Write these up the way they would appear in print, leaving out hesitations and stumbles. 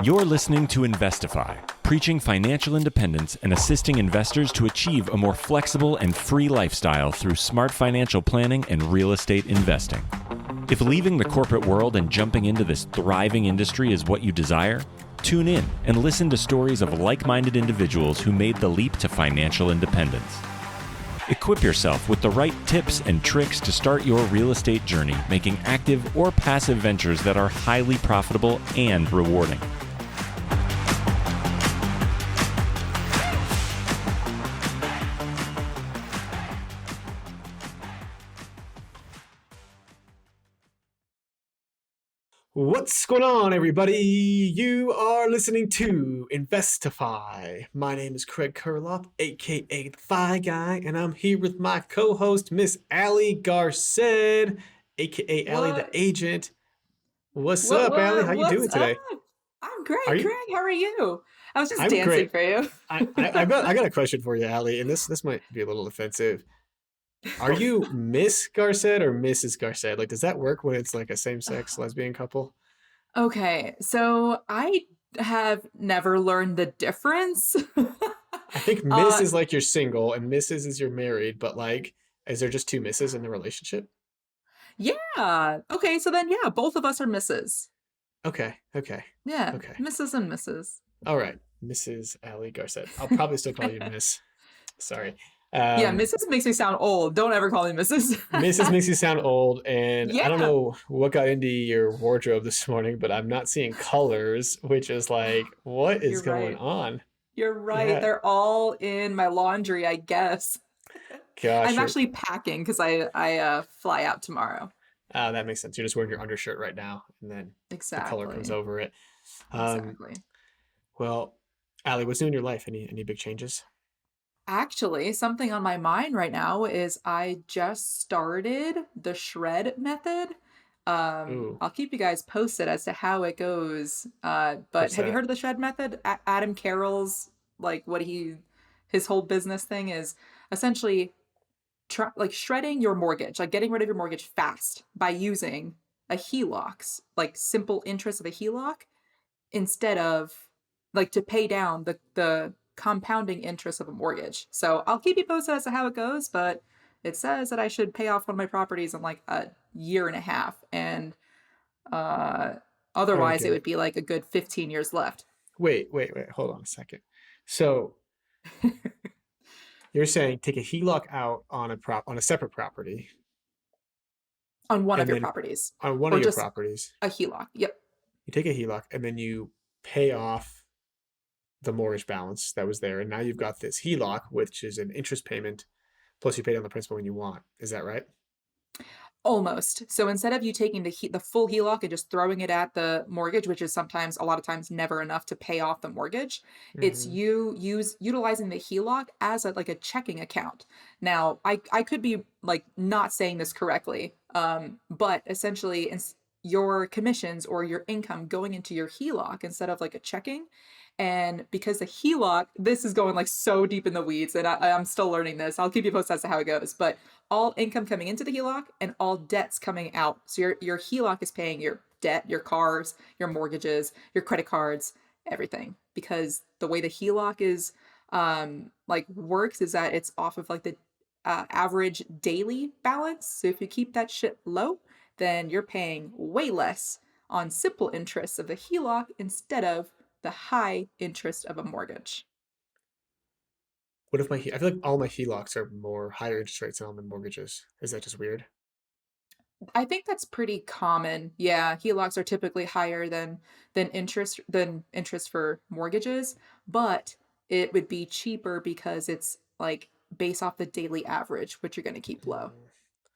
You're listening to Investify, preaching financial independence and assisting investors to achieve a more flexible and free lifestyle through smart financial planning and real estate investing. If leaving the corporate world and jumping into this thriving industry is what you desire, tune in and listen to stories of like-minded individuals who made the leap to financial independence. Equip yourself with the right tips and tricks to start your real estate journey, making active or passive ventures that are highly profitable and rewarding. What's going on, everybody? You are listening to Investify. My name is Craig Kurloff, aka the Fi Guy, and I'm here with my co-host, Miss Allie Garced, aka Allie the Agent. What's up, Allie? How you doing today? I'm great, Craig. How are you? I was just dancing great. for you. I got a question for you, Allie, and this might be a little offensive. Are you Miss Garced or Mrs. Garced? Like, does that work when it's like a same-sex lesbian couple? Okay, so I have never learned the difference. I think Miss is like you're single and Mrs. is you're married, but like, is there just two Misses in the relationship? Yeah. Okay, so then yeah, both of us are Mrs. Okay. Yeah. Okay. Mrs. and Mrs. All right. Mrs. Allie Garced. I'll probably still call you Miss. Sorry. Yeah, Mrs. makes me sound old. Don't ever call me Mrs. Mrs. makes you sound old, and Yeah. I don't know what got into your wardrobe this morning, but I'm not seeing colors, which is like, what is going on? You're right. Yeah. They're all in my laundry, I guess. Gosh, I'm actually packing because I fly out tomorrow. That makes sense. You're just wearing your undershirt right now, and then the color comes over it. Exactly. Well, Allie, what's new in your life? Any big changes? Actually, something on my mind right now is I just started the shred method. I'll keep you guys posted as to how it goes. But have you heard of the shred method? Adam Carroll's, like, his whole business thing is essentially shredding your mortgage, like getting rid of your mortgage fast by using a HELOC, like simple interest of a HELOC, instead of like to pay down the compounding interest of a mortgage. So I'll keep you posted as to how it goes, but it says that I should pay off one of my properties in like a year and a half, and otherwise it would be like a good 15 years left. Wait, hold on a second. So you're saying take a HELOC out on a separate property. On one of your properties. On one of your properties. A HELOC, yep. You take a HELOC and then you pay off the mortgage balance that was there, and now you've got this HELOC, which is an interest payment, plus you pay down the principal when you want. Is that right? Almost. So instead of you taking the full HELOC and just throwing it at the mortgage, which is a lot of times never enough to pay off the mortgage, it's you utilizing the HELOC as a checking account. Now, I could be like not saying this correctly, but essentially your commissions or your income going into your HELOC instead of like a checking. And because the HELOC, this is going like so deep in the weeds, and I'm still learning this. I'll keep you posted as to how it goes. But all income coming into the HELOC and all debts coming out. So your HELOC is paying your debt, your cars, your mortgages, your credit cards, everything. Because the way the HELOC is works is that it's off of like the average daily balance. So if you keep that shit low, then you're paying way less on simple interest of the HELOC instead of the high interest of a mortgage. What if I feel like all my HELOCs are more higher interest rates than all my mortgages. Is that just weird? I think that's pretty common. Yeah, HELOCs are typically higher than interest for mortgages, but it would be cheaper because it's like based off the daily average, which you're going to keep low.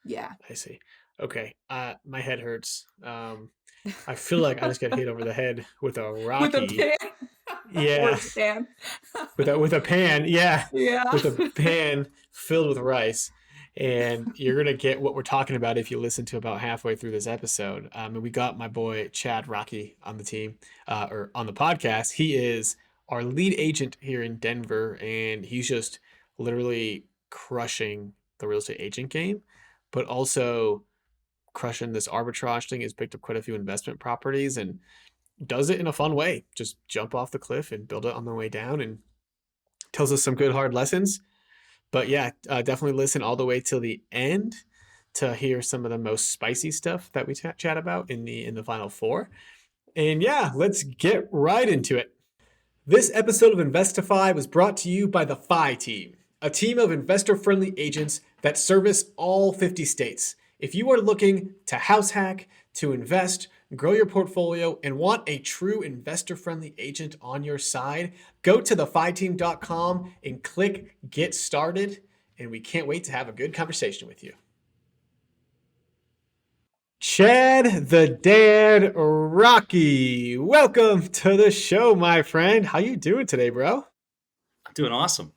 Yeah. I see. Okay. My head hurts. I feel like I just got hit over the head with a Rocke. With a pan? Yeah. Or a pan. with a pan, yeah. Yeah. With a pan filled with rice. And you're going to get what we're talking about if you listen to about halfway through this episode. And we got my boy Chad Rocke on the team, or on the podcast. He is our lead agent here in Denver, and he's just literally crushing the real estate agent game, but also crushing this arbitrage thing. He's picked up quite a few investment properties, and does it in a fun way. Just jump off the cliff and build it on the way down, and tells us some good hard lessons. But yeah, definitely listen all the way till the end to hear some of the most spicy stuff that we chat about in the final four. And yeah, let's get right into it. This episode of Investify was brought to you by the FI team, a team of investor-friendly agents that service all 50 states. If you are looking to house hack, to invest, grow your portfolio, and want a true investor-friendly agent on your side, go to thefiteam.com and click Get Started, and we can't wait to have a good conversation with you. Chad the Dad Rocke, welcome to the show, my friend. How you doing today, bro? I'm doing awesome.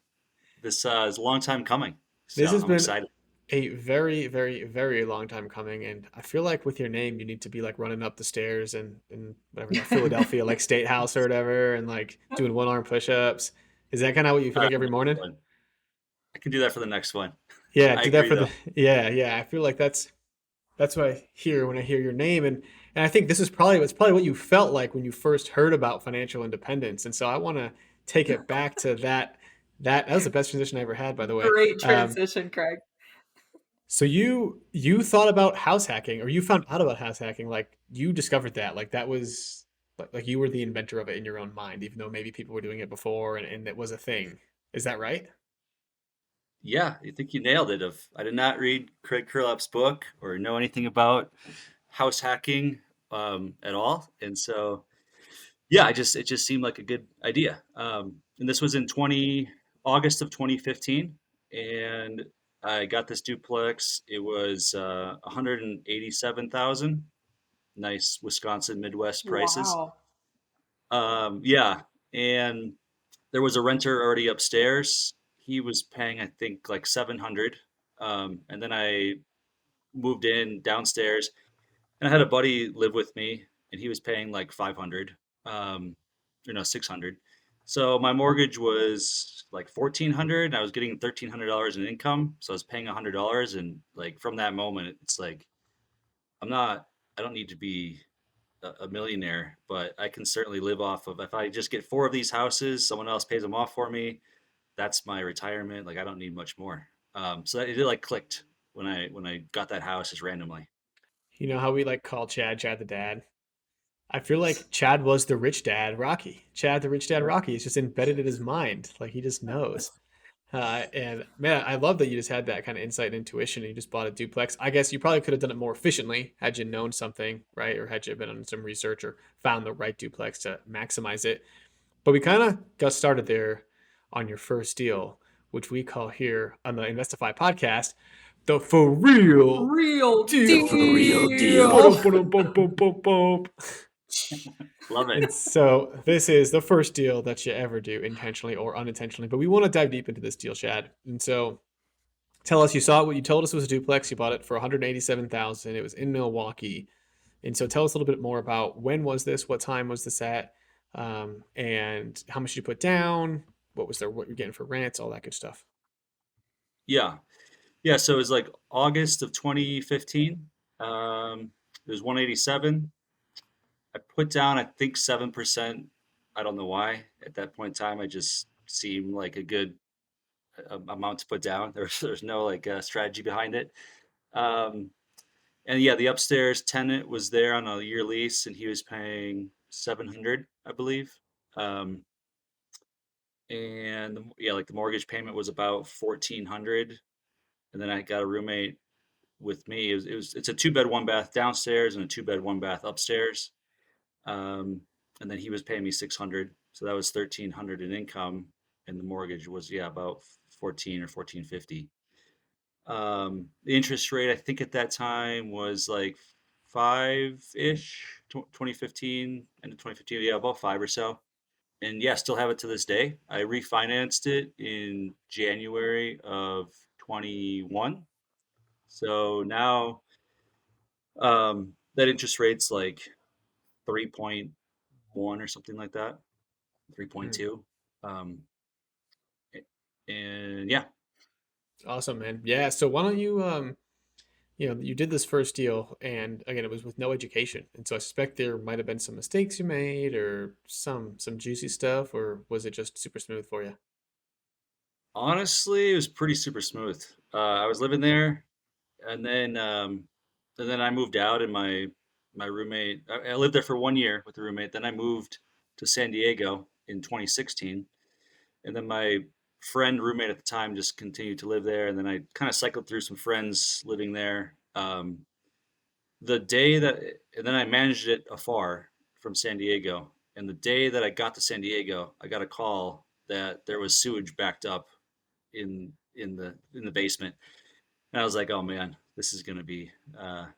This is a long time coming, This so has I'm been excited. a very, very, very long time coming, and I feel like with your name, you need to be like running up the stairs and whatever that Philadelphia like State House or whatever, and like doing one arm push-ups. Is that kind of what you feel like every morning? I can do that for the next one. Yeah, I do that agree, for the though. yeah. I feel like that's what I hear when I hear your name, and I think this is probably what you felt like when you first heard about financial independence, and so I want to take it back to that. That was the best transition I ever had, by the way. Great transition, Craig. So you thought about house hacking, or you found out about house hacking, like you discovered that, like that was like you were the inventor of it in your own mind, even though maybe people were doing it before and it was a thing. Is that right? Yeah, I think you nailed it. I did not read Craig Curlap's book or know anything about house hacking at all, and so yeah, it just seemed like a good idea. And this was in 20 August of 2015, and I got this duplex. It was 187,000. Nice Wisconsin Midwest prices. Wow. Yeah, and there was a renter already upstairs. He was paying, I think, like 700. And then I moved in downstairs, and I had a buddy live with me, and he was paying like 500, or no, 600. So my mortgage was like 1,400. I was getting $1,300 in income, so I was paying $100. And like from that moment, it's like I'm not. I don't need to be a millionaire, but I can certainly live off of if I just get four of these houses, someone else pays them off for me. That's my retirement. Like I don't need much more. So it like clicked when I got that house just randomly. You know how we like call Chad the dad? I feel like Chad was the rich dad Rocky. Chad the rich dad Rocky is just embedded in his mind, like he just knows. And man, I love that you just had that kind of insight and intuition and you just bought a duplex. I guess you probably could have done it more efficiently had you known something, right? Or had you been on some research or found the right duplex to maximize it. But we kind of got started there on your first deal, which we call here on the Investify podcast, the for real Real deal. For real deal. deal. Love And it. so this is the first deal that you ever do intentionally or unintentionally, but we want to dive deep into this deal, Chad. And so tell us, you saw it, what you told us was a duplex. You bought it for 187,000. It was in Milwaukee. And so tell us a little bit more about when was this, what time was this at, and how much did you put down, what you're getting for rents, all that good stuff. Yeah. Yeah. So it was like August of 2015. It was 187. I put down, I think 7%. I don't know why. At that point in time, I just seemed like a good amount to put down. There's no like strategy behind it. Um, and yeah, the upstairs tenant was there on a year lease, and he was paying 700, I believe. Um, and yeah, like the mortgage payment was about 1,400. And then I got a roommate with me. It's a two bed, one bath downstairs and a two bed, one bath upstairs. Um, and then he was paying me 600, so that was 1,300 in income, and the mortgage was about 14 or 1450. The interest rate I think at that time was like five ish, 2015 and 2015, yeah, about five or so. And yeah, still have it to this day. I refinanced it in January of 21. So now that interest rate's like 3.1 or something like that, Mm. 3.2. Um, and yeah, Awesome, man. Yeah. So why don't you you did this first deal, and again, it was with no education, and so I suspect there might have been some mistakes you made, or some juicy stuff, or was it just super smooth for you? Honestly, it was pretty super smooth. I was living there, and then I moved out, and my roommate. I lived there for 1 year with a roommate. Then I moved to San Diego in 2016, and then my friend roommate at the time just continued to live there, and then I kind of cycled through some friends living there. The day that, and then I managed it afar from San Diego. And the day that I got to San Diego, I got a call that there was sewage backed up in the basement, and I was like, oh man, this is gonna be,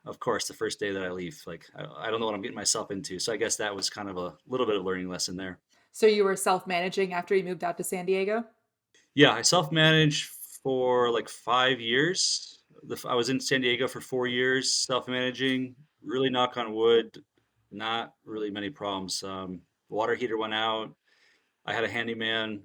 of course, the first day that I leave. Like, I don't know what I'm getting myself into. So I guess that was kind of a little bit of learning lesson there. So you were self-managing after you moved out to San Diego? Yeah, I self-managed for like 5 years. I was in San Diego for 4 years, self-managing. Really, knock on wood, not really many problems. Water heater went out. I had a handyman.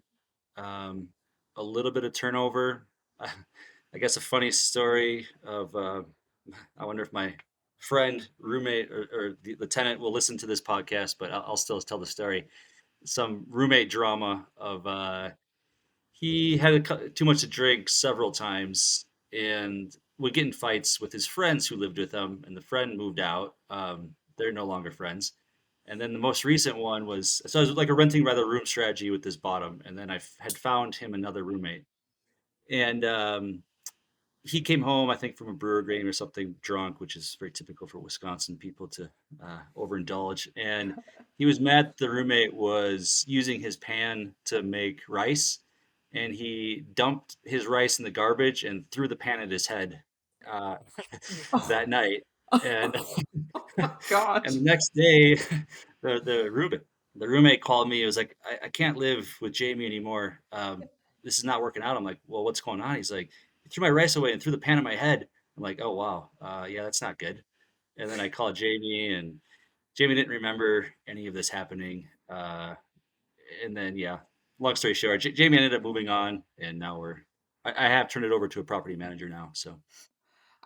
Um, a little bit of turnover. I guess a funny story of I wonder if my friend, roommate, or the tenant will listen to this podcast, but I'll still tell the story. Some roommate drama of he had too much to drink several times and would get in fights with his friends who lived with him, and the friend moved out. They're no longer friends. And then the most recent one was, so I was like a renting by the room strategy with this bottom, and then I had found him another roommate, and he came home, I think, from a brewer game or something, drunk, which is very typical for Wisconsin people to overindulge. And he was mad that the roommate was using his pan to make rice, and he dumped his rice in the garbage and threw the pan at his head uh, Oh, that night. And oh my and gosh. the next day, the roommate called me. It was like, I can't live with Jamie anymore. This is not working out. I'm like, well, what's going on? He's like, he threw my rice away and threw the pan on my head. I'm like, oh wow, yeah, that's not good. And then I called Jamie, and Jamie didn't remember any of this happening. And then yeah, long story short, Jamie ended up moving on, and now I have turned it over to a property manager now. So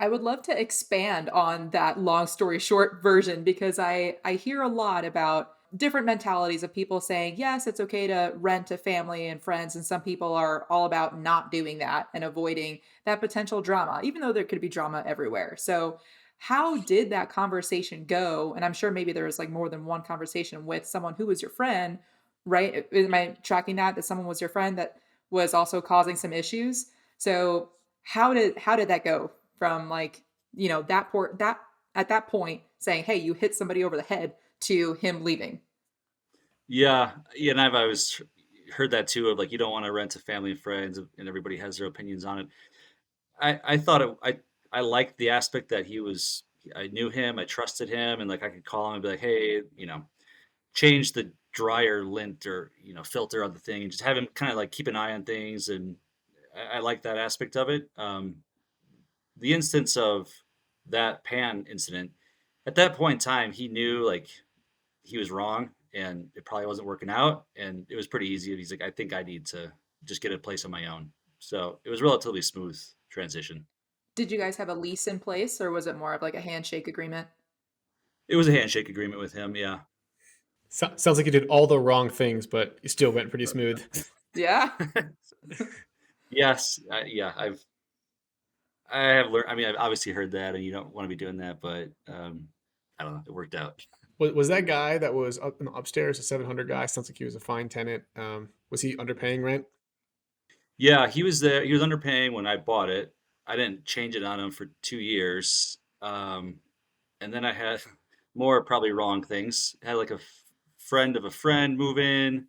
I would love to expand on that long story short version because I hear a lot about different mentalities of people saying, yes, it's okay to rent to family and friends. And some people are all about not doing that and avoiding that potential drama, even though there could be drama everywhere. So, how did that conversation go? And I'm sure maybe there was like more than one conversation with someone who was your friend, right? Am I tracking that someone was your friend that was also causing some issues? So, how did that go from like, that at that point saying, "Hey, you hit somebody over the head," to him leaving? yeah, yeah, and I've always heard that too, of like, you don't want to rent to family and friends, and everybody has their opinions on it. I thought I liked the aspect that I knew him, I trusted him, and like I could call him and be like, hey, change the dryer lint or filter on the thing, and just have him kind of like keep an eye on things, and I like that aspect of it. The instance of that pan incident, at that point in time, he knew like he was wrong and it probably wasn't working out, and it was pretty easy. He's like, I think I need to just get a place on my own. So it was relatively smooth transition. Did you guys have a lease in place, or was it more of like a handshake agreement? It was a handshake agreement with him. Yeah. Sounds like you did all the wrong things, but you still went pretty smooth. Yeah. Yes. Yeah. I have learned. I mean, I've obviously heard that, and you don't want to be doing that, but I don't know. It worked out. Was that guy that was up upstairs, a 700 guy? Sounds like he was a fine tenant. Was he underpaying rent? Yeah, he was there. He was underpaying when I bought it. I didn't change it on him for 2 years. And then I had more probably wrong things. Had like friend of a friend move in,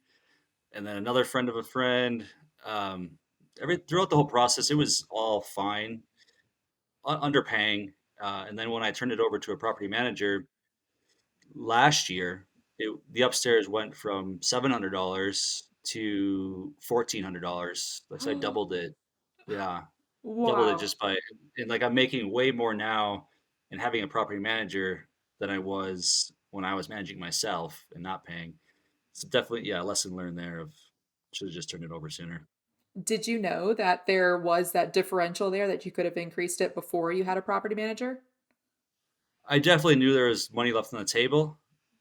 and then another friend of a friend. Um, throughout the whole process, it was all fine, underpaying. And then when I turned it over to a property manager last year, the upstairs went from $700 to $1,400. So I doubled it. Yeah, doubled it Wow. just by, and like I'm making way more now and having a property manager than I was when I was managing myself and not paying. So definitely, yeah, lesson learned there of should have just turned it over sooner. Did you know that there was that differential there that you could have increased it before you had a property manager? I definitely knew there was money left on the table.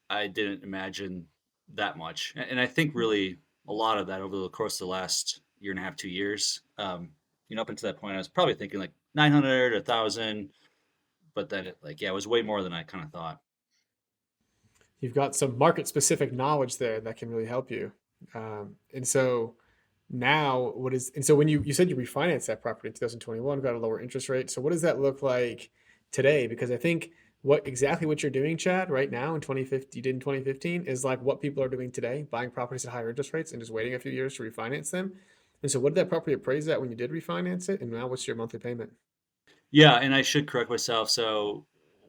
I didn't imagine that much. And I think really a lot of that over the course of the last year and a half, 2 years. Up until that point, I was probably thinking like 900, 1,000, but then it was way more than I kind of thought. You've got some market specific knowledge there that can really help you. And so now and so when you said you refinanced that property in 2021, got a lower interest rate. So what does that look like today? Because I think exactly what you're doing, Chad, right now in 2015, you did in 2015 is like what people are doing today, buying properties at higher interest rates and just waiting a few years to refinance them. And so what did that property appraise at when you did refinance it? And now what's your monthly payment? Yeah, and I should correct myself. So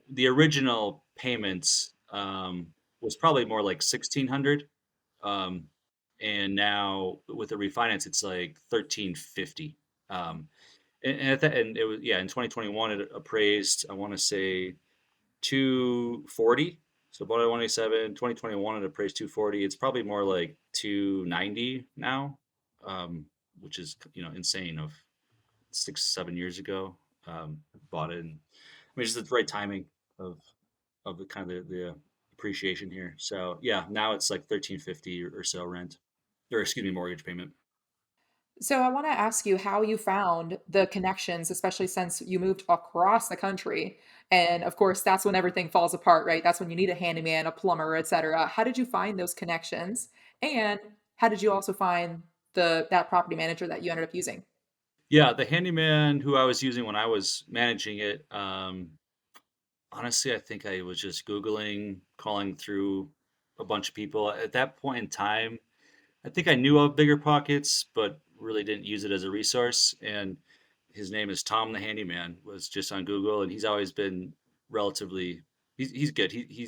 the original payments was probably more like 1,600. Um, and now with the refinance, it's like 1,350. And it was, in 2021 it appraised, I want to say 240. So about 187. 2021 it appraised 240. It's probably more like 290 now, which is insane. Of 6 7 years ago, bought it. And, I mean, just the right timing of the kind of the appreciation here. So yeah, now it's like 1,350 or so rent, or excuse me, mortgage payment. So I want to ask you how you found the connections, especially since you moved across the country. And of course, that's when everything falls apart, right? That's when you need a handyman, a plumber, etc. How did you find those connections? And how did you also find that property manager that you ended up using? Yeah, the handyman who I was using when I was managing it, honestly, I think I was just Googling, calling through a bunch of people. At that point in time, I think I knew of Bigger Pockets, but really didn't use it as a resource. And his name is Tom the Handyman, was just on Google, and he's always been relatively he's good. He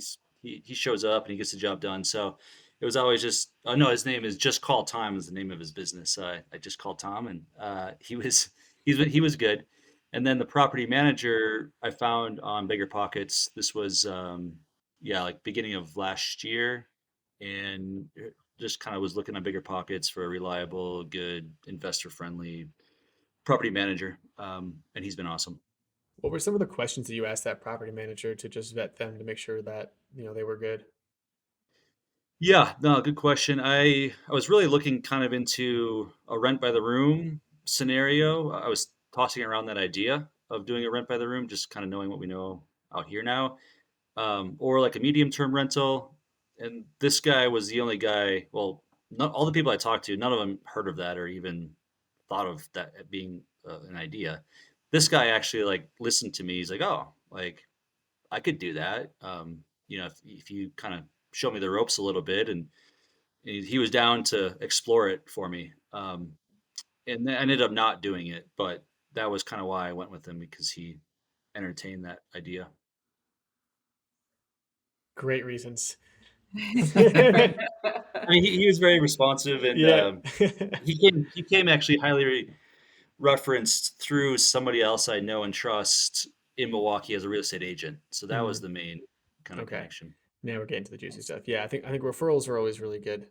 shows up and he gets the job done. So it was always just, oh no, his name is Just Call Tom is the name of his business. So I just called Tom, and he was good. And then the property manager I found on Bigger Pockets. This was like beginning of last year, and just kind of was looking at Bigger Pockets for a reliable, good, investor friendly property manager. And he's been awesome. What were some of the questions that you asked that property manager to just vet them to make sure that, they were good? Yeah, no, good question. I was really looking kind of into a rent by the room scenario. I was tossing around that idea of doing a rent by the room, just kind of knowing what we know out here now, or like a medium term rental. And this guy was the only guy. Well, not all the people I talked to, none of them heard of that or even thought of that being an idea. This guy actually like listened to me. He's like, oh, like I could do that. If you kind of show me the ropes a little bit, and he was down to explore it for me. And I ended up not doing it, but that was kind of why I went with him, because he entertained that idea. Great reasons. I mean, he was very responsive, and Yeah. he came actually highly referenced through somebody else I know and trust in Milwaukee as a real estate agent. So that was the main kind of Okay. connection. Now we're getting to the juicy stuff. Yeah, I think referrals are always really good.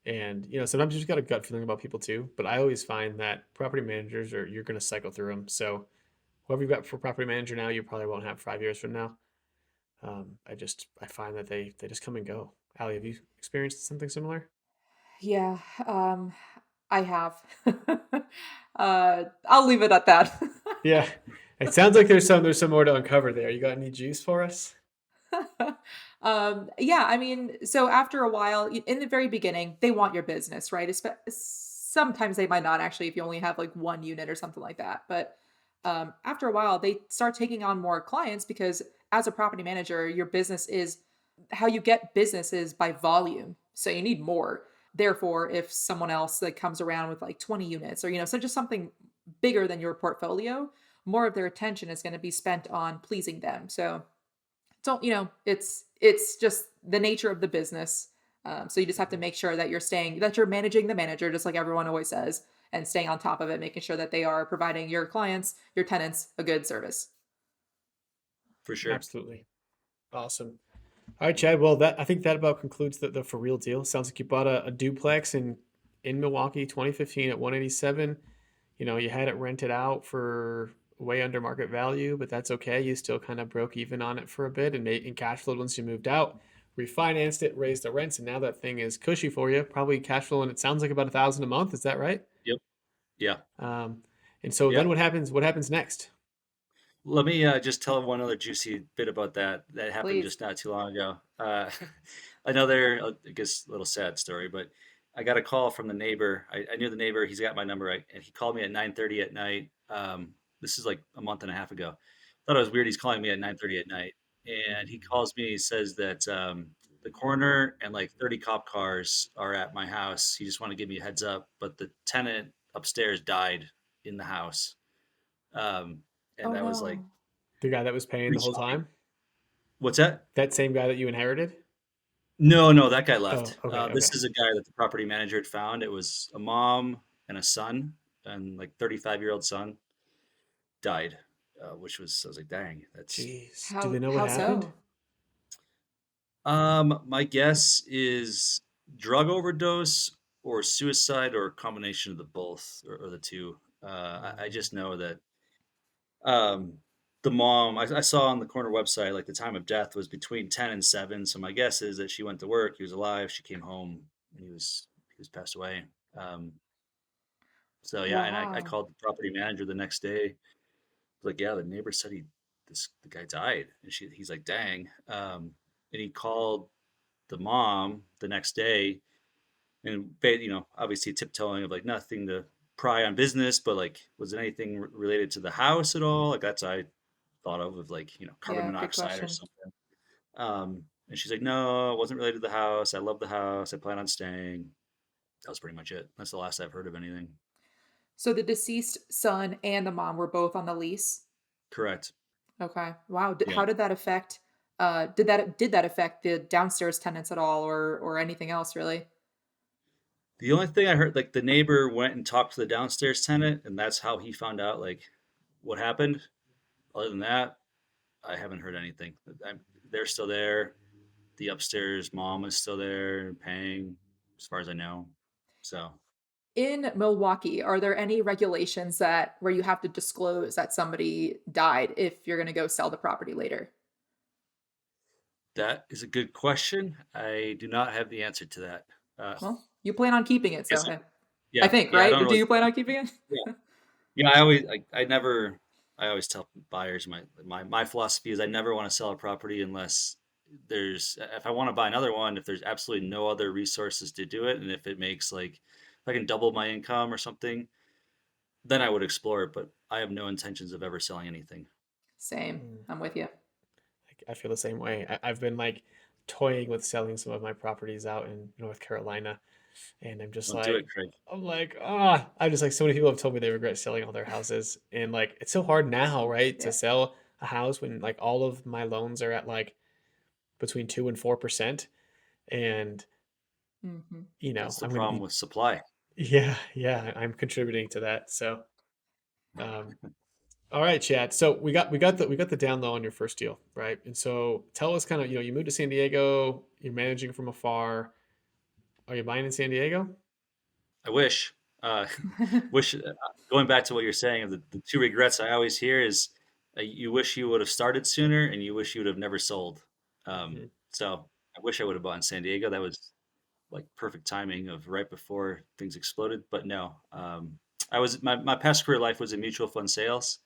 And sometimes you just got a gut feeling about people too. But I always find that property managers you're going to cycle through them. So whoever you've got for property manager now, you probably won't have 5 years from now. I find that they just come and go. Allie, have you experienced something similar? Yeah, I have. I'll leave it at that. Yeah, it sounds like there's some more to uncover there. You got any juice for us? Yeah, I mean, so after a while, in the very beginning, they want your business, right? Sometimes they might not actually if you only have like one unit or something like that. But after a while, they start taking on more clients because as a property manager, your business is how you get business is by volume. So you need more. Therefore, if someone else like comes around with like 20 units or so just something bigger than your portfolio, more of their attention is going to be spent on pleasing them. So don't it's just the nature of the business. So you just have to make sure that you're managing the manager, just like everyone always says, and staying on top of it, making sure that they are providing your clients, your tenants, a good service. For sure. Absolutely. Awesome. All right, Chad. Well, I think that about concludes the for real deal. Sounds like you bought a duplex in in Milwaukee, 2015 at 187. You had it rented out for way under market value, but that's okay. You still kind of broke even on it for a bit and made in cash flowed once you moved out, refinanced it, raised the rents, and now that thing is cushy for you. Probably cash flowing. It sounds like about 1,000 a month. Is that right? Yep. Yeah. And so then Yeah. what happens? What happens next? Let me just tell one other juicy bit about that happened Please. just not too long ago. Another, I guess, little sad story, but I got a call from the neighbor. I knew the neighbor. He's got my number, and he called me at 9:30 at night. This is like a month and a half ago. Thought it was weird. He's calling me at 9:30 at night, and he calls me. He says that the coroner and like 30 cop cars are at my house. He just wanted to give me a heads up, but the tenant upstairs died in the house. And Oh that was like no. The guy that was paying pretty the whole shocking. time? What's that? That same guy that you inherited? No, that guy Oh, left. okay, This okay. is a guy that the property manager had found. It was a mom and a son, and like 35-year-old son died, which was, I was like, dang, that's. Jeez. Do they know what How happened? so? My guess is drug overdose or suicide or a combination of the both or the two. I just know that um, the mom I saw on the corner website, like the time of death was between 10 and 7. So my guess is that she went to work, he was alive, she came home, and he was passed away. Um, so yeah, and I Wow. called the property manager the next day. Like, yeah, the neighbor said the guy died, and he's like, dang. And he called the mom the next day, and obviously tiptoeing of like nothing to pry on business, but like, was it anything related to the house at all? Like that's I thought of like carbon Yeah, good monoxide or question. something. And she's like, no, it wasn't related to the house. I love the house. I plan on staying. That was pretty much it. That's the last I've heard of anything. So the deceased son and the mom were both on the lease? Correct. Okay. Wow. Yeah. How did that affect did that affect the downstairs tenants at all or anything else really? The only thing I heard, like the neighbor went and talked to the downstairs tenant, and that's how he found out like what happened. Other than that, I haven't heard anything. They're still there. The upstairs mom is still there paying, as far as I know. So In Milwaukee, are there any regulations that where you have to disclose that somebody died if you're going to go sell the property later? that is a good question. I do not have the answer to that. Well, you plan on keeping it, so Guess hey. I yeah, think, yeah. I don't right? Do really. you plan on keeping it? Yeah, yeah. I always, I never. I always tell buyers my philosophy is I never want to sell a property unless there's if I want to buy another one, if there's absolutely no other resources to do it, and if it makes like if I can double my income or something, then I would explore it. But I have no intentions of ever selling anything. Same. Mm, I'm with you. I feel the same way. I've been like toying with selling some of my properties out in North Carolina, and Don't do it, Craig. I'm just like, so many people have told me they regret selling all their houses, and like, it's so hard now, right, to Yeah. sell a house when like all of my loans are at like between 2 and 4%, and Mhm. That's the I'm going to problem be, with supply. yeah, yeah, I'm contributing to that. So, um, all right, Chad. So we got the down low on your first deal, right? And so tell us kind of, you moved to San Diego, you're managing from afar. Are you buying in San Diego? I wish. Uh, wish. Going back to what you're saying, the two regrets I always hear is you wish you would have started sooner, and you wish you would have never sold. Mhm. So I wish I would have bought in San Diego. That was like perfect timing of right before things exploded. But no, I was my past career life was in mutual fund sales.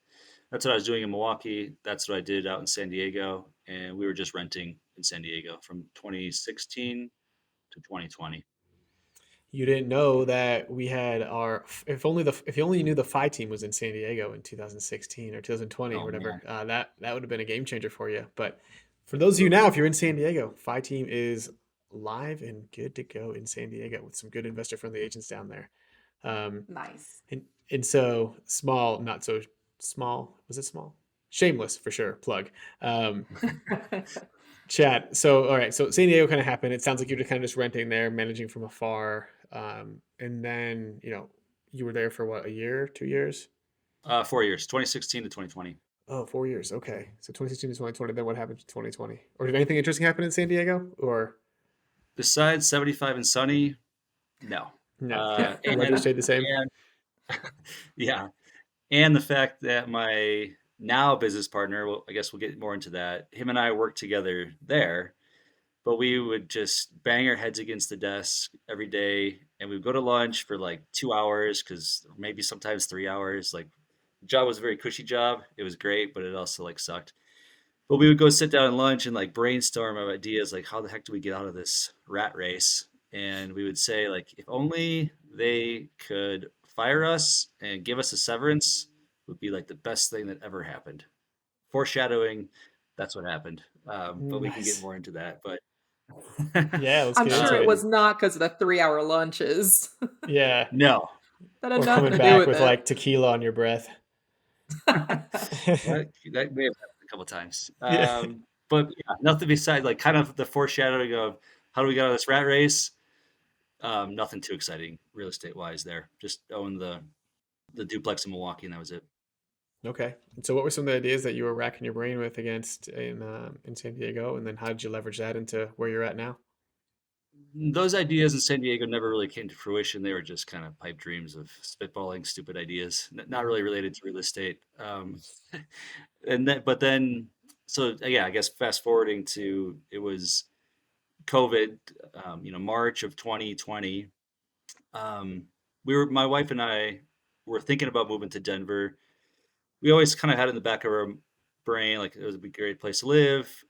That's what I was doing in Milwaukee. That's what I did out in San Diego, and we were just renting in San Diego from 2016 to 2020. You didn't know that we had our if you only knew the Phi team was in San Diego in 2016 or 2020 or Oh whatever, man. that would have been a game changer for you. But for those of you now, if you're in San Diego, Phi team is live and good to go in San Diego with some good investor friendly agents down there. Um, Nice. and so small, not so small. Was it small? Shameless for sure. Plug. Chat. So all right. So San Diego kind of happened. It sounds like you're just kind of just renting there, managing from afar. And then you were there for what, a year, 2 years? 4 years, 2016 to 2020. Oh, 4 years. Okay. So 2016 to 2020. Then what happened to 2020? Or did anything interesting happen in San Diego? Or Besides 75 and sunny, no. No, And weather then, stayed the same. and yeah, and the fact that my now business partner, well, I guess we'll get more into that. Him and I worked together there, but we would just bang our heads against the desk every day, and we'd go to lunch for like 2 hours, because maybe sometimes 3 hours. Like, the job was a very cushy job. It was great, but it also like sucked. But we would go sit down at lunch and like brainstorm of ideas, like how the heck do we get out of this rat race? And we would say, like, if only they could fire us and give us a severance, would be like the best thing that ever happened. Foreshadowing, that's what happened. But we can get Nice. more into that. But Yeah, let's I'm get sure into it it. was not because of the 3-hour lunches. Yeah, no, That had or nothing coming to do back with with it. like tequila on your breath. that may have happened a couple of times. Yeah. But yeah, nothing besides like kind of the foreshadowing of how do we get out of this rat race. Nothing too exciting real estate wise there. Just own the duplex in Milwaukee, and that was it. Okay. And so, what were some of the ideas that you were racking your brain with against in San Diego, and then how did you leverage that into where you're at now? Those ideas in San Diego never really came to fruition. They were just kind of pipe dreams of spitballing stupid ideas, not Mhm. really related to real estate. And then, but then, so yeah, I guess fast forwarding to it was COVID, March of 2020. Um, my wife and I were thinking about moving to Denver. We always kind of had it in the back of our brain, like it was a great place to live.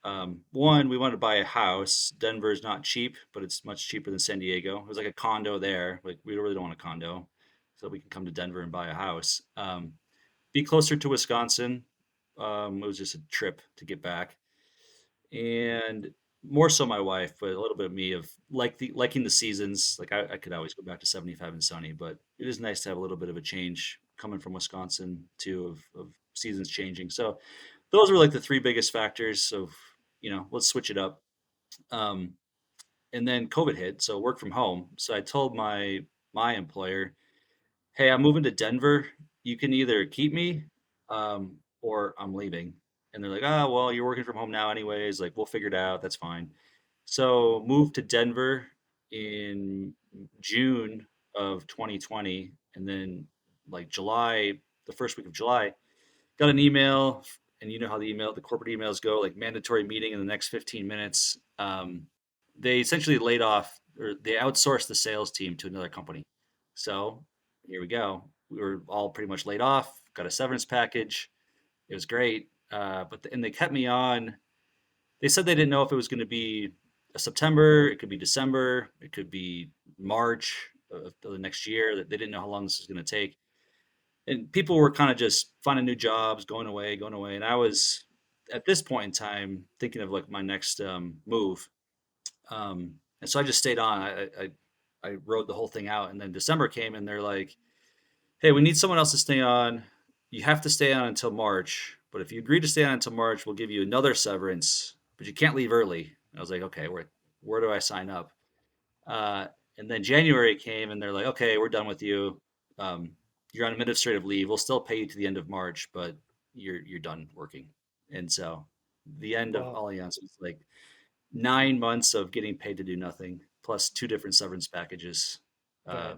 One, we wanted to buy a house. Denver is not cheap, but it's much cheaper than San Diego. It was like a condo there. Like, we really don't want a condo, so we can come to Denver and buy a house. Be closer to Wisconsin. It was just a trip to get back, and more so my wife, but a little bit of me of liking the seasons. Like, I could always go back to 75 and sunny, but it is nice to have a little bit of a change coming from Wisconsin too, of seasons changing. So those were like the three biggest factors of, let's switch it up. Um, and then COVID hit, so work from home. So I told my employer, hey, I'm moving to Denver. You can either keep me, or I'm leaving. And they're like, oh, well, you're working from home now anyways. Like, we'll figure it out. That's fine. So moved to Denver in June of 2020. And then like July, the first week of July, got an email. And you know how the corporate emails go, like mandatory meeting in the next 15 minutes. They essentially laid off, or they outsourced the sales team to another company. So here we go. We were all pretty much laid off, got a severance package. It was great. And they kept me on. They said they didn't know if it was going to be a September, it could be December, it could be March of the next year. That they didn't know how long this was going to take. And people were kind of just finding new jobs, going away. And I was at this point in time thinking of like my next move. And so I just stayed on. I wrote the whole thing out, and then December came, and they're like, "Hey, we need someone else to stay on. You have to stay on until March. But if you agree to stay on until March, we'll give you another severance. But you can't leave early." I was like, "Okay, where do I sign up?" Uh, and then January came, and they're like, "Okay, we're done with you. Um, you're on administrative leave. We'll still pay you to the end of March, but you're done working." And so the end of Wow. Allianz was like 9 months of getting paid to do nothing, plus two different severance packages. Uh, That.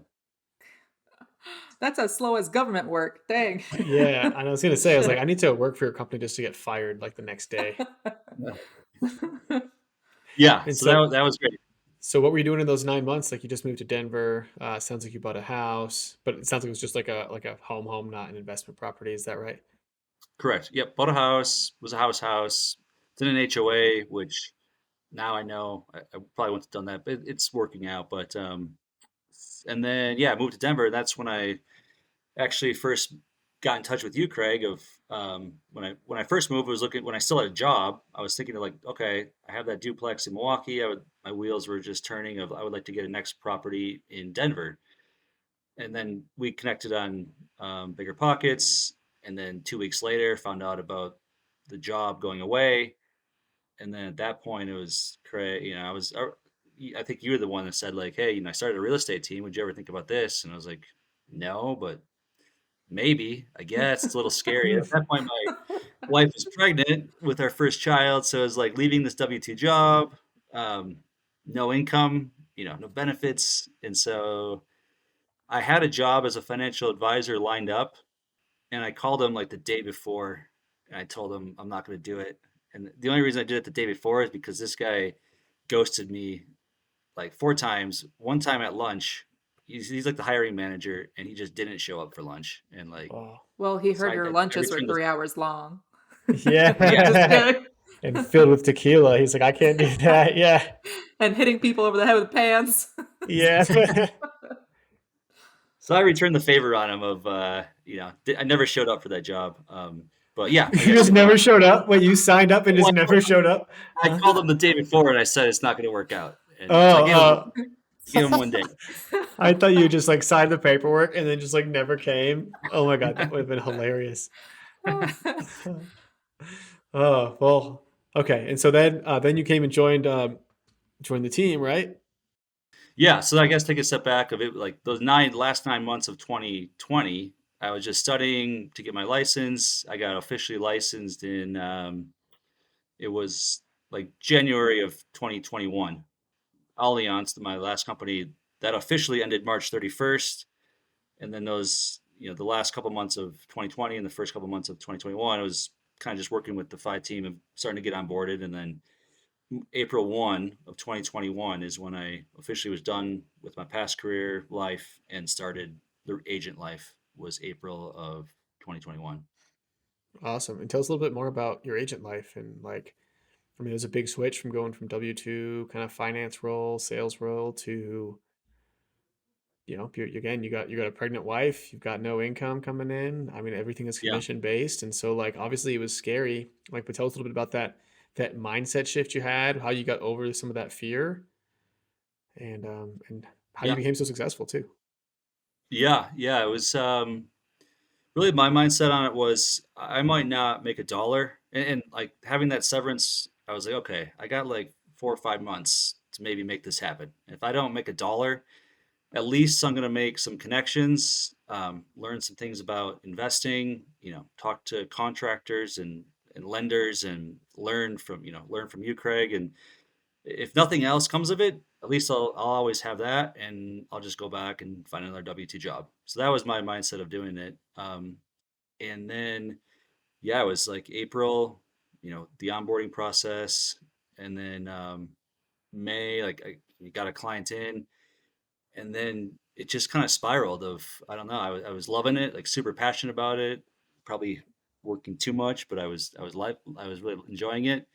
That's as slow as government work. Dang. Yeah, and I was gonna say, I was like, I need to work for your company just to get fired like the next day. yeah, And so so, that was great. so what were you doing in those 9 months? Like, you just moved to Denver. Sounds like you bought a house, but it sounds like it was just like a home, not an investment property. Is that right? Correct. Yep. Bought a house. Was a house. It's in an HOA, which now I know I probably wouldn't have done that, but it's working out. But and then yeah, I moved to Denver. That's when I actually first got in touch with you, Craig. Of when I first moved, I was looking when I still had a job. I was thinking of like, okay, I have that duplex in Milwaukee. My wheels were just turning. Of I would like to get a next property in Denver, and then we connected on Bigger Pockets. And then 2 weeks later, found out about the job going away. And then at that point, it was Craig. I think you were the one that said like, "Hey, I started a real estate team. Would you ever think about this?" And I was like, "No, but maybe. I guess it's a little scary." At that point, my wife was pregnant with our first child, so it was like leaving this W-2 job, um, no income, no benefits, and so I had a job as a financial advisor lined up, and I called him like the day before, and I told him I'm not going to do it. And the only reason I did it the day before is because this guy ghosted me like 4 times. One time at lunch, he's like the hiring manager, and he just didn't show up for lunch. And like, Wow. Well, he so heard your I lunches were returned 3 hours long. Yeah. Just Yeah. kidding. And filled with tequila. He's like, I can't do that. Yeah. And hitting people over the head with pans. Yeah. So I returned the favor on him of, I never showed up for that job. But yeah, You just never showed up? Wait, you signed up and just Well, never showed up? I called him the day before and I said it's not going to work out. And so Oh, I gave him 1 day. I thought you just like signed the paperwork and then just like never came. Oh my God, that would have been hilarious. Oh, well, okay. And so then you came and joined the team, right? Yeah, so I guess take a step back of it, like those last 9 months of 2020, I was just studying to get my license. I got officially licensed in it was like January of 2021. Allianz, my last company, that officially ended March 31st. And then those, the last couple months of 2020 and the first couple months of 2021, I was kind of just working with the FI team and starting to get onboarded. And then April 1 of 2021 is when I officially was done with my past career life and started the agent life, was April of 2021. Awesome. And tell us a little bit more about your agent life and like, I mean, there's a big switch from going from W-2 kind of finance role, sales role to, again, you got a pregnant wife, you've got no income coming in. I mean, everything is Yeah. commission based. And so like, obviously it was scary. Like, but tell us a little bit about that mindset shift you had, how you got over some of that fear and how you Yeah. became so successful too. Yeah. It was really my mindset on it was I might not make a dollar. And like having that severance, I was like, okay, I got like 4 or 5 months to maybe make this happen. If I don't make a dollar, at least I'm going to make some connections, learn some things about investing, talk to contractors and lenders and learn from you, Craig. And if nothing else comes of it, at least I'll always have that, and I'll just go back and find another W-2 job. So that was my mindset of doing it. And then, yeah, it was like April, the onboarding process, and then May, like we got a client in, and then it just kind of spiraled of, I don't know, I was loving it, like super passionate about it, probably working too much, but I was really enjoying it.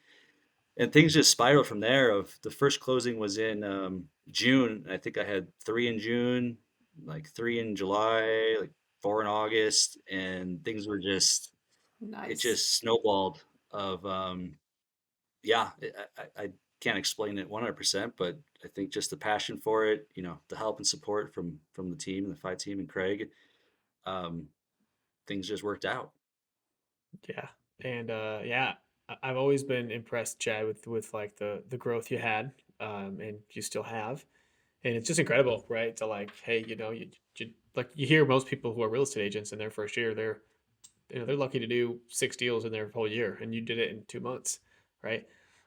And things just spiraled from there. Of the first closing was in June. I think I had 3 in June, like 3 in July, like 4 in August, and things were just, it Nice. just snowballed of, yeah, I can't explain it 100%, but I think just the passion for it, the help and support from the team, the FI team and Craig, things just worked out. Yeah. And yeah, I've always been impressed, Chad, with like the growth you had, and you still have. And it's just incredible, right? To like, hey, you like you hear most people who are real estate agents in their first year, they're lucky to do 6 deals in their whole year, and you did it in 2 months, right?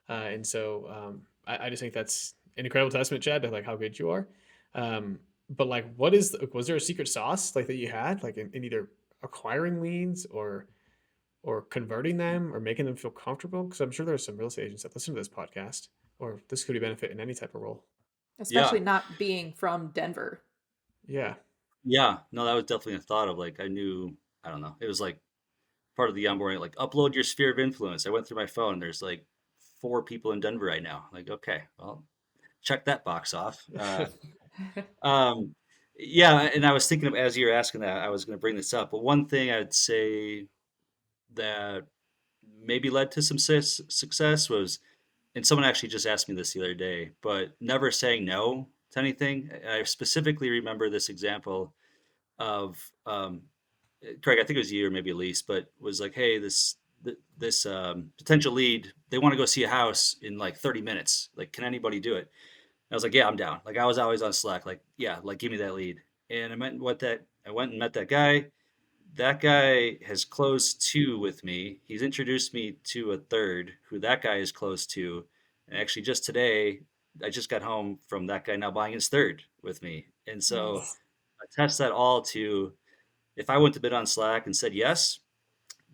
And so I just think that's an incredible testament, Chad, to like how good you are. But like, was there a secret sauce like that you had, like in either acquiring leads or converting them or making them feel comfortable? Because I'm sure there's some real estate agents that listen to this podcast, or this could be benefit in any type of role. Especially not being from Denver. Yeah. Yeah, no, that was definitely a thought of like, I don't know, it was like part of the onboarding, like upload your sphere of influence. I went through my phone. There's like 4 people in Denver right now. Like, okay, well, check that box off. Yeah, and I was thinking of, as you were asking that, I was going to bring this up. But one thing I'd say that maybe led to some success was, and someone actually just asked me this the other day, but never saying no to anything. I specifically remember this example of Craig, I think it was you or maybe Elise, but was like, hey, this potential lead, they want to go see a house in like 30 minutes. Like, can anybody do it? I was like, yeah, I'm down. Like, I was always on Slack. Like, yeah, like give me that lead. And I went and met that guy. That guy has closed 2 with me. He's introduced me to a third who that guy is close to. And actually just today, I just got home from that guy now buying his third with me. And so Nice. attest that all to, if I went to bid on Slack and said yes,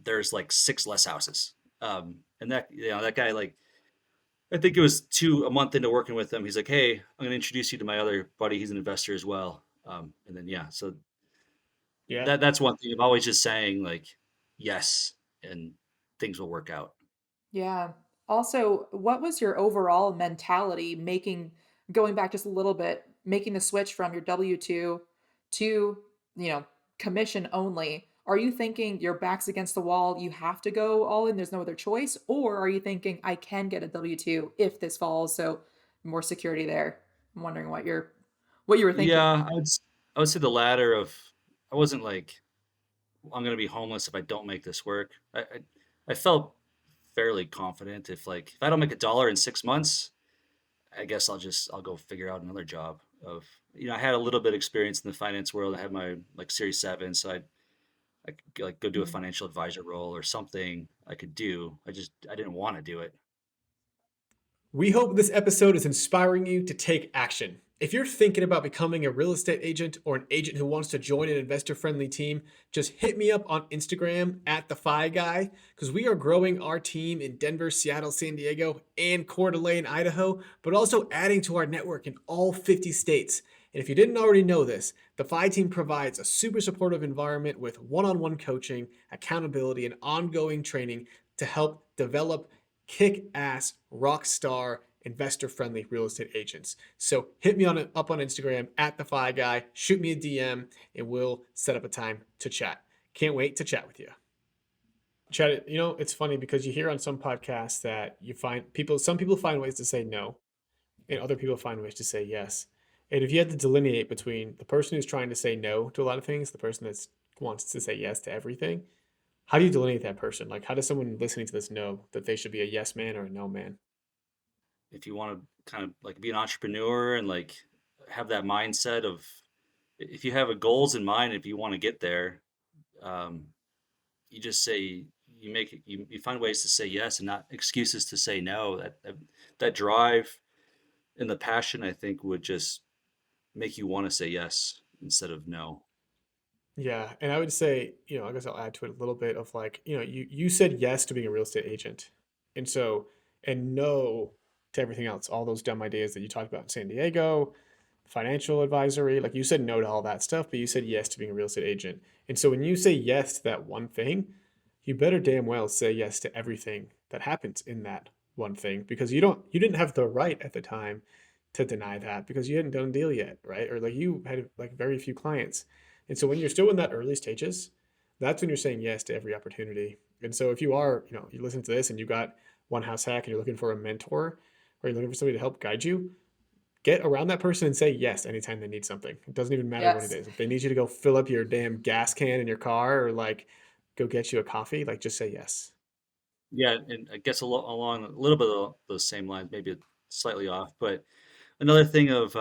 there's like 6 less houses. And that, that guy, like, I think it was a month into working with him, he's like, hey, I'm going to introduce you to my other buddy. He's an investor as well. And then, yeah, so Yeah. that's one thing of always just saying like, yes, and things will work out. Yeah. Also, what was your overall mentality going back just a little bit, making the switch from your W-2 to, commission only? Are you thinking your back's against the wall, you have to go all in, there's no other choice? Or are you thinking I can get a W-2 if this falls, so more security there? I'm wondering what you were thinking. Yeah, I would say the latter of, I wasn't like, I'm going to be homeless if I don't make this work. I felt fairly confident if I don't make $1 in 6 months, I guess I'll go figure out another job. Of I had a little bit of experience in the finance world. I had my like Series 7, so I could like go do a Mhm. financial advisor role or something I could do. I didn't want to do it. We hope this episode is inspiring you to take action. If you're thinking about becoming a real estate agent or an agent who wants to join an investor friendly team, just hit me up on Instagram at the Fi Guy because we are growing our team in Denver, Seattle, San Diego, and Coeur d'Alene, Idaho, but also adding to our network in all 50 states. And if you didn't already know this, the Fi team provides a super supportive environment with one on one coaching, accountability, and ongoing training to help develop kick ass, rock star, investor friendly real estate agents. So hit me up on Instagram at the Fi Guy, shoot me a DM, and we'll set up a time to chat. Can't wait to chat with you. Chat, it's funny because you hear on some podcasts that some people find ways to say no, and other people find ways to say yes. And if you had to delineate between the person who's trying to say no to a lot of things, the person that wants to say yes to everything, how do you delineate that person? Like, how does someone listening to this know that they should be a yes man or a no man? If you want to kind of like be an entrepreneur and like have that mindset of, if you have a goals in mind, if you want to get there, um, you just say, you find ways to say yes and not excuses to say no. That drive and the passion, I think, would just make you want to say yes instead of no. Yeah, and I would say, I guess I'll add to it a little bit of like, you said yes to being a real estate agent. And so, and no to everything else, all those dumb ideas that you talked about in San Diego, financial advisory, like you said no to all that stuff, but you said yes to being a real estate agent. And so when you say yes to that one thing, you better damn well say yes to everything that happens in that one thing because you didn't have the right at the time to deny that because you hadn't done a deal yet, right? Or like you had like very few clients. And so when you're still in that early stages, that's when you're saying yes to every opportunity. And so if you are, you listen to this and you got one house hack and you're looking for a mentor or you're looking for somebody to help guide you, get around that person and say yes anytime they need something. It doesn't even matter what it Yes. is. If they need you to go fill up your damn gas can in your car or like go get you a coffee, like just say yes. Yeah, and I guess along a little bit of those same lines, maybe slightly off, but another thing of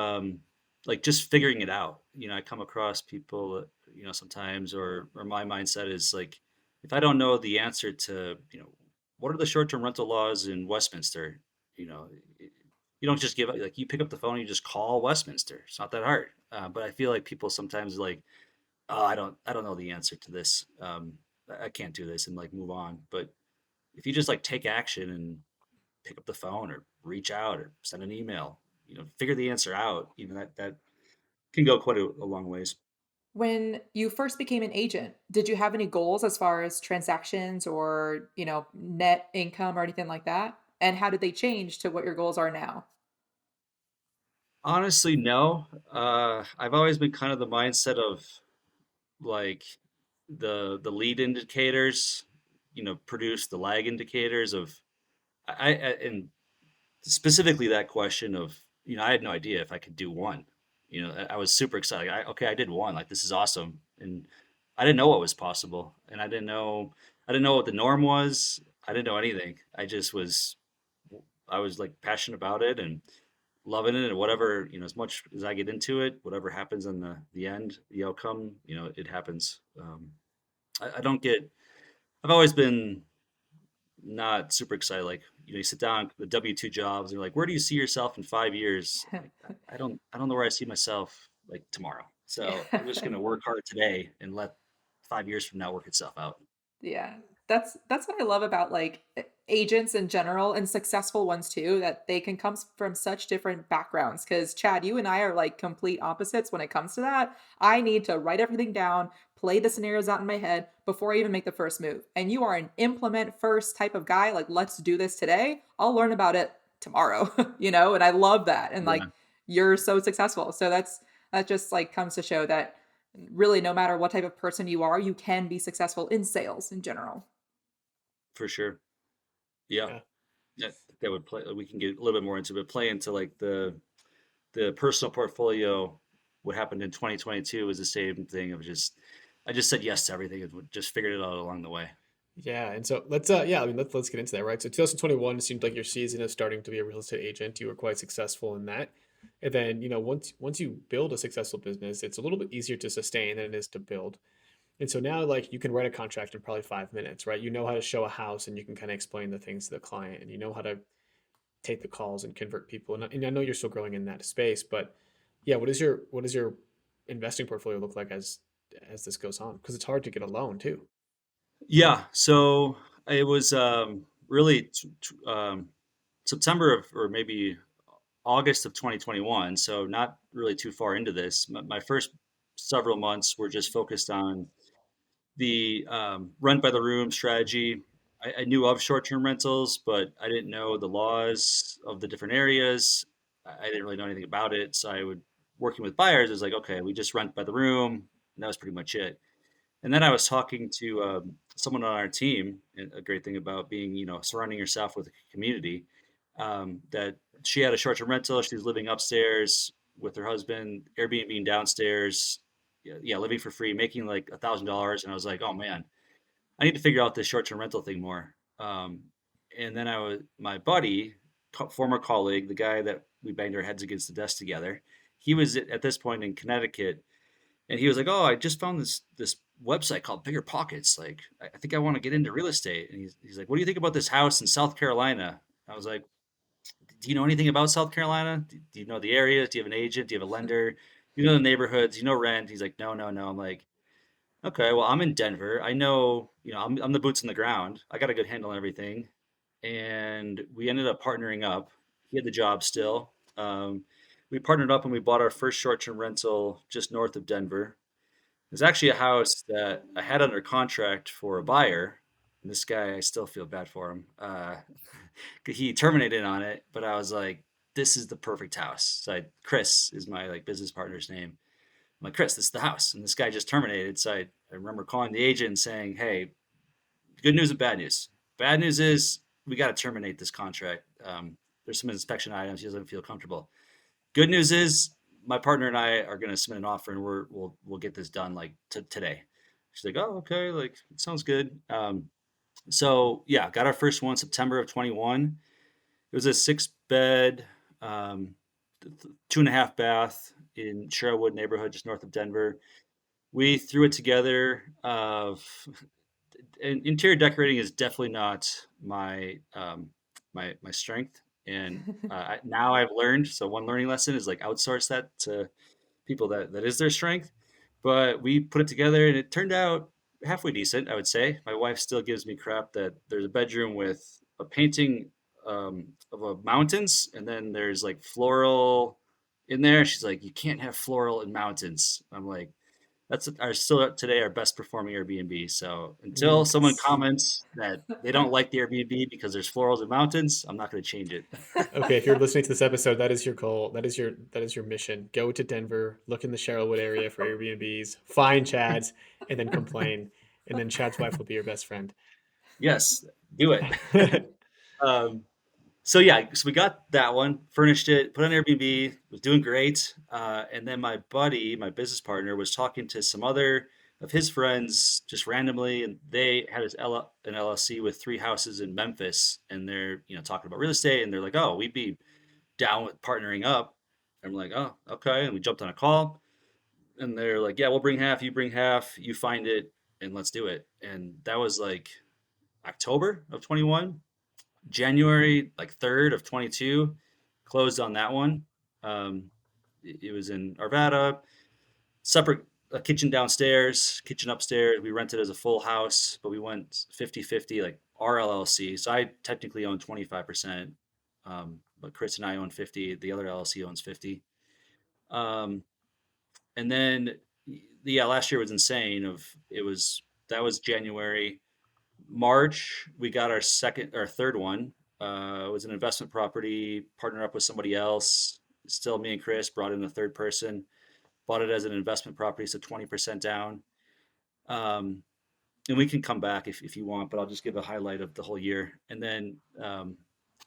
like just figuring it out. I come across people that, sometimes, or my mindset is like, if I don't know the answer to, what are the short-term rental laws in Westminster, you know, you don't just give up, like you pick up the phone and you just call Westminster. It's not that hard. But I feel like people sometimes like, oh, I don't know the answer to this. I can't do this and like move on. But if you just like take action and pick up the phone or reach out or send an email, figure the answer out, that can go quite a long ways. When you first became an agent, did you have any goals as far as transactions or, net income or anything like that? And how did they change to what your goals are now? Honestly, no. I've always been kind of the mindset of like the lead indicators, produce the lag indicators of and specifically that question of, I had no idea if I could do one. I was super excited. Okay, I did one. Like this is awesome, and I didn't know what was possible, and I didn't know what the norm was. I didn't know anything. I was like passionate about it and loving it, and whatever, as much as I get into it, whatever happens in the end, the outcome, it happens. I don't get. I've always been not super excited. Like, you sit down the W-2 jobs and you're like, where do you see yourself in 5 years? Like, I don't know where I see myself like tomorrow. So I'm just going to work hard today and let 5 years from now work itself out. Yeah. That's what I love about like agents in general and successful ones too, that they can come from such different backgrounds. Cause Chad, you and I are like complete opposites when it comes to that. I need to write everything down, play the scenarios out in my head before I even make the first move. And you are an implement first type of guy. Like, let's do this today. I'll learn about it tomorrow, and I love that. And like Yeah, you're so successful. So that just like comes to show that really no matter what type of person you are, you can be successful in sales in general. for sure. Yeah. Yeah. Yeah, that would play. We can get a little bit more into, but play into like the personal portfolio. What happened in 2022 was the same thing of just I just said yes to everything and just figured it out along the way. Yeah, and so let's I mean let's get into that, right? So 2021 seemed like your season of starting to be a real estate agent. You were quite successful in that. And then, once you build a successful business, it's a little bit easier to sustain than it is to build. And so now like you can write a contract in probably 5 minutes, right? You know how to show a house and you can kind of explain the things to the client and you know how to take the calls and convert people. And I know you're still growing in that space, but yeah, what does your investing portfolio look like as this goes on? Because it's hard to get a loan too. Yeah, so it was really September of or maybe August of 2021. So not really too far into this. My first several months were just focused on the rent by the room strategy. I knew of short-term rentals, but I didn't know the laws of the different areas. I didn't really know anything about it. So I would working with buyers is like, okay, we just rent by the room, and that was pretty much it. And then I was talking to someone on our team, and a great thing about being, surrounding yourself with a community, that she had a short-term rental. She was living upstairs with her husband, Airbnb downstairs, yeah, living for free, making like $1,000. And I was like, oh man, I need to figure out this short-term rental thing more. And then my buddy, former colleague, the guy that we banged our heads against the desk together, he was at this point in Connecticut, and he was like, "Oh, I just found this website called Bigger Pockets. Like, I think I want to get into real estate." And he's like, "What do you think about this house in South Carolina?" I was like, "Do you know anything about South Carolina? Do you know the areas? Do you have an agent? Do you have a lender? Do you know the neighborhoods? Do you know rent?" He's like, "No, no, no." I'm like, "Okay, well, I'm in Denver. I know, I'm the boots on the ground. I got a good handle on everything." And we ended up partnering up. He had the job still. We partnered up and we bought our first short-term rental just north of Denver. There's actually a house that I had under contract for a buyer. And this guy, I still feel bad for him. He terminated on it, but I was like, this is the perfect house. Chris is my like business partner's name. I'm like, Chris, this is the house. And this guy just terminated. So I remember calling the agent and saying, hey, good news and bad news. Bad news is we got to terminate this contract. There's some inspection items. He doesn't feel comfortable. Good news is my partner and I are going to submit an offer, and we'll get this done like today. She's like, oh, okay, like it sounds good. So yeah, got our first one September of 21. It was a 6-bed, 2.5 bath in Sherwood neighborhood, just north of Denver. We threw it together. And interior decorating is definitely not my strength. And now I've learned. So one learning lesson is like outsource that to people that is their strength. But we put it together and it turned out halfway decent, I would say. My wife still gives me crap that there's a bedroom with a painting of a mountains, and then there's like floral in there. She's like, you can't have floral in mountains. I'm like, that's our still today our best performing Airbnb. So until someone Yes. comments that they don't like the Airbnb because there's florals and mountains, I'm not going to change it. Okay, if you're listening to this episode, that is your goal. That is your mission. Go to Denver, look in the Sherwood area for Airbnbs, find Chad's, and then complain. And then Chad's wife will be your best friend. Yes, do it. um, so yeah, so we got that one, furnished it, put on Airbnb, was doing great. And then my buddy, my business partner, was talking to some other of his friends just randomly, and they had an LLC with 3 houses in Memphis, and they're talking about real estate, and they're like, "Oh, we'd be down with partnering up." And I'm like, "Oh, okay." And we jumped on a call, and they're like, "Yeah, we'll bring half, you bring half, you find it, and let's do it." And that was like October of 21. January like 3rd of 22, closed on that one. It was in Arvada. separate a kitchen downstairs, kitchen upstairs. We rented as a full house, but we went 50-50, like our LLC. So I technically own 25%, but Chris and I own 50. The other LLC owns 50. Um, and then, yeah, last year was insane. That was January. March, we got our third one. It was an investment property, partnered up with somebody else. Still me and Chris brought in a third person, bought it as an investment property, so 20% down. Um, and we can come back if you want, but I'll just give a highlight of the whole year. And then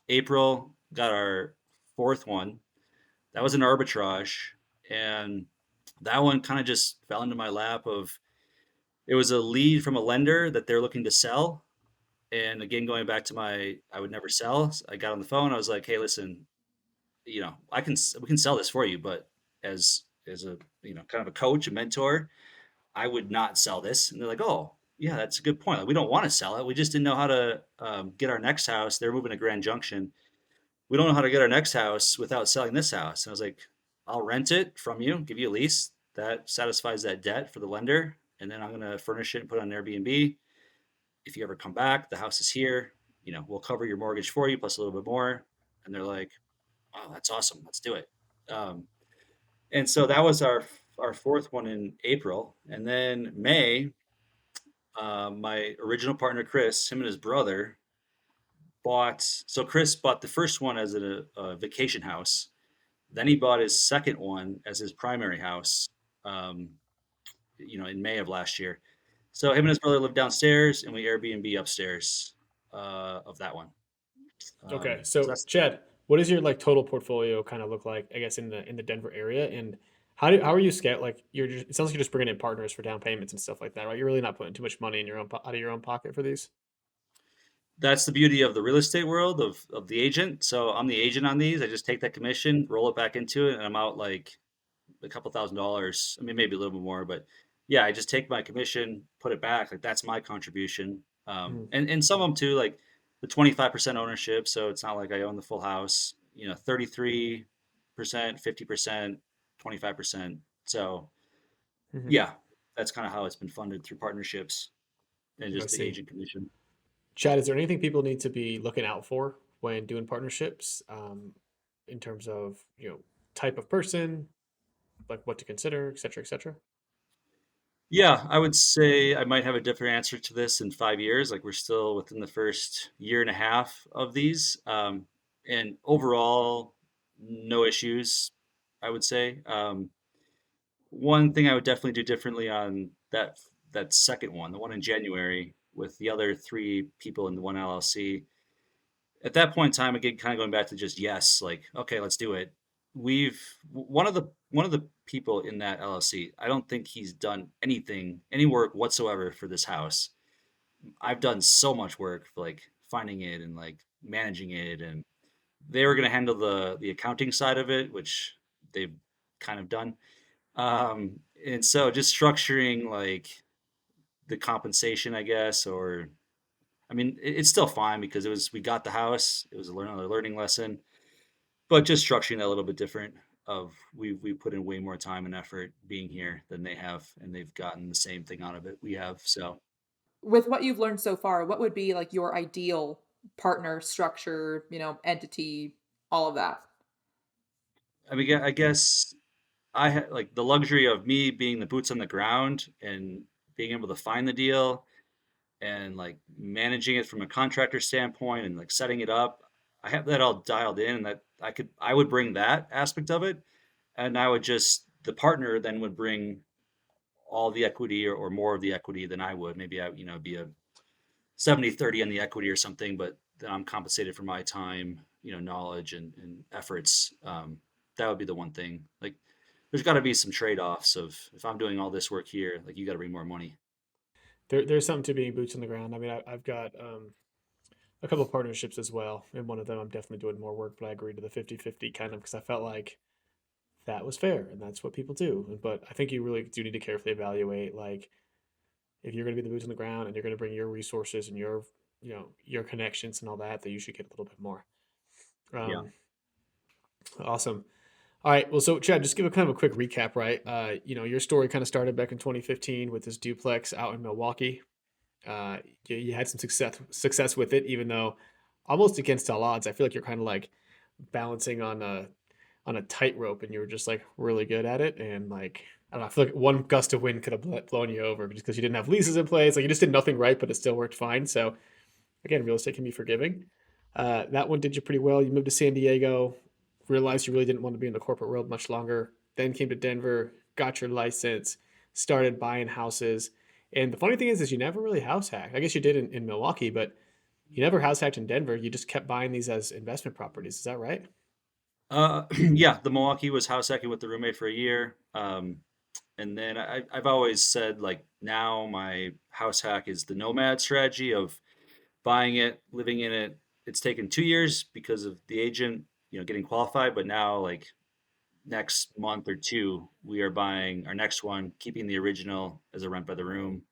April got our fourth one. That was an arbitrage, and that one kind of just fell into my lap. Of It was a lead from a lender that they're looking to sell. And again, going back to I would never sell. I got on the phone. I was like, hey, listen, we can sell this for you, but as a, kind of a coach, a mentor, I would not sell this. And they're like, oh, yeah, that's a good point. Like, we don't want to sell it. We just didn't know how to get our next house. They're moving to Grand Junction. We don't know how to get our next house without selling this house. And I was like, I'll rent it from you, give you a lease that satisfies that debt for the lender. And then I'm going to furnish it and put it on Airbnb. If you ever come back, the house is here. We'll cover your mortgage for you plus a little bit more. And they're like, oh, that's awesome. Let's do it. And so that was our fourth one in April. And then May, my original partner, Chris, him and his brother so Chris bought the first one as a vacation house. Then he bought his second one as his primary house, in May of last year. So him and his brother lived downstairs, and we Airbnb upstairs of that one. Okay, So so that's Chad, what does your like total portfolio kind of look like? I guess in the Denver area, and how are you scared? Like it sounds like you're just bringing in partners for down payments and stuff like that, right? You're really not putting too much money in your own out of your own pocket for these. that's the beauty of the real estate world of the agent. So I'm the agent on these. I just take that commission, roll it back into it, and I'm out like a couple $1,000s. I mean, maybe a little bit more, but yeah, I just take my commission, put it back. Like that's my contribution. Mhm. And some of them too, like the 25% ownership. So it's not like I own the full house. 33%, 50%, 25%. So Mhm. yeah, that's kind of how it's been funded through partnerships and I just the see. agent commission. Chad, is there anything people need to be looking out for when doing partnerships, in terms of type of person, like what to consider, et cetera, et cetera? Yeah, I would say I might have a different answer to this in 5 years. Like we're still within the first year and a half of these. And overall, no issues, I would say. One thing I would definitely do differently on that second one, the one in January with the other three people in the one LLC. At that point in time, again, kind of going back to just yes, like okay, let's do it. One of the people in that LLC. I don't think he's done any work whatsoever for this house. I've done so much work for like finding it and like managing it, and they were going to handle the accounting side of it, which they've kind of done. And so just structuring like the compensation, I guess, or I mean, it's still fine because we got the house. It was another learning lesson, but just structuring that a little bit different. We put in way more time and effort being here than they have, and they've gotten the same thing out of it we have. So With what you've learned so far, what would be like your ideal partner structure, entity, all of that? I mean, I guess I had like the luxury of me being the boots on the ground and being able to find the deal and like managing it from a contractor standpoint and like setting it up. I have that all dialed in, and that I would bring that aspect of it, and I would just the partner then would bring all the equity or more of the equity than I would. Maybe I be a 70-30 on the equity or something, but then I'm compensated for my time, knowledge and efforts. That would be the one thing. Like there's got to be some trade-offs of if I'm doing all this work here, like you got to bring more money. There's something to being boots on the ground. I mean, I've got a couple of partnerships as well. And one of them, I'm definitely doing more work, but I agreed to the 50-50 kind of because I felt like that was fair and that's what people do. But I think you really do need to carefully evaluate, like, if you're going to be the boots on the ground and you're going to bring your resources and your connections and all that, that you should get a little bit more. Yeah. Um, awesome. All right. Well, so Chad, just give a kind of a quick recap, right? Your story kind of started back in 2015 with this duplex out in Milwaukee. You had some success with it, even though almost against all odds. I feel like you're kind of like balancing on a tightrope, and you were just like really good at it. And like I don't know, I feel like one gust of wind could have blown you over just because you didn't have leases in place. Like you just did nothing right, but it still worked fine. So again, real estate can be forgiving. That one did you pretty well. You moved to San Diego, realized you really didn't want to be in the corporate world much longer, then came to Denver, got your license, started buying houses. And the funny thing is you never really house hacked. I guess you did in Milwaukee, but you never house hacked in Denver. You just kept buying these as investment properties. Is that right? Yeah, the Milwaukee was house hacking with the roommate for a year. And then I've always said like now my house hack is the Nomad strategy of buying it, living in it. It's taken 2 years because of the agent, getting qualified. But now like next month or two, we are buying our next one, keeping the original as a rent by the room.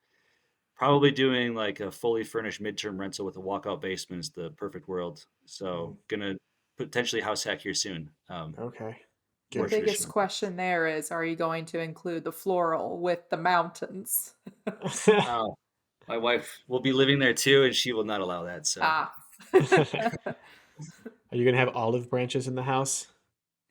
Probably doing like a fully furnished midterm rental with a walkout basement is the perfect world. So gonna potentially house hack here soon. Okay. The More Good. biggest traditional. question there is, are you going to include the floral with the mountains? Oh, my wife will be living there too, and she will not allow that. So, Ah. Are you gonna have olive branches in the house?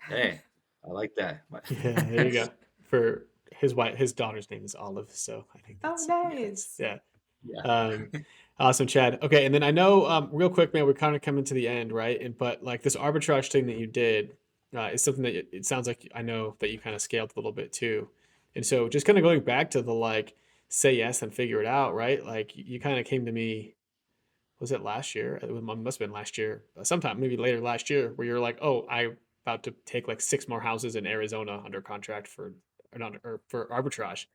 hey, I like that. Yeah, there you go. For his wife, his daughter's name is Olive, so I think Oh, that's nice. yeah. Yeah. Um, awesome, Chad. Okay, and then I know, real quick, man, we're kind of coming to the end, right? And but like this arbitrage thing that you did is something that it sounds like I know that you kind of scaled a little bit too. And so just kind of going back to the like say yes and figure it out, right? Like you kind of came to me, was it last year? Must have been last year, sometime maybe later last year, where you're like, oh, I about to take like six more houses in Arizona under contract for or not or for arbitrage.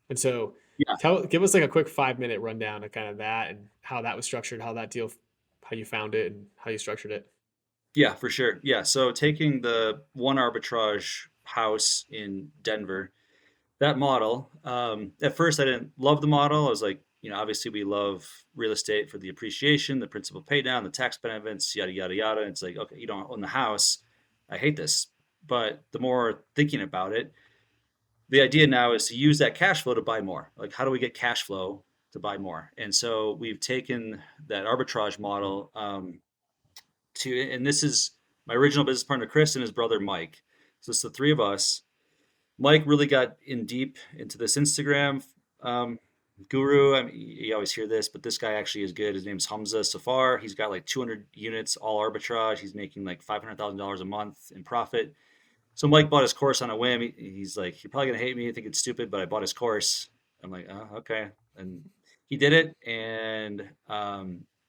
And so Yeah. give us like a quick 5 minute rundown of kind of that and how that was structured, how that deal, how you found it and how you structured it. Yeah, for sure. Yeah. So taking the one arbitrage house in Denver, that model, at first I didn't love the model. I was like, obviously we love real estate for the appreciation, the principal pay down, the tax benefits, yada, yada, yada. It's like, okay, you don't own the house. I hate this. But the more thinking about it, the idea now is to use that cash flow to buy more. Like, how do we get cash flow to buy more? And so we've taken that arbitrage model and this is my original business partner, Chris, and his brother, Mike. So it's the three of us. Mike really got in deep into this Instagram guru. I mean, you always hear this, but this guy actually is good. His name's Hamza Safar. He's got like 200 units, all arbitrage. He's making like $500,000 a month in profit. So Mike bought his course on a whim. He's like, you're probably gonna hate me. I think it's stupid, but I bought his course. I'm like, oh, okay. And he did it. And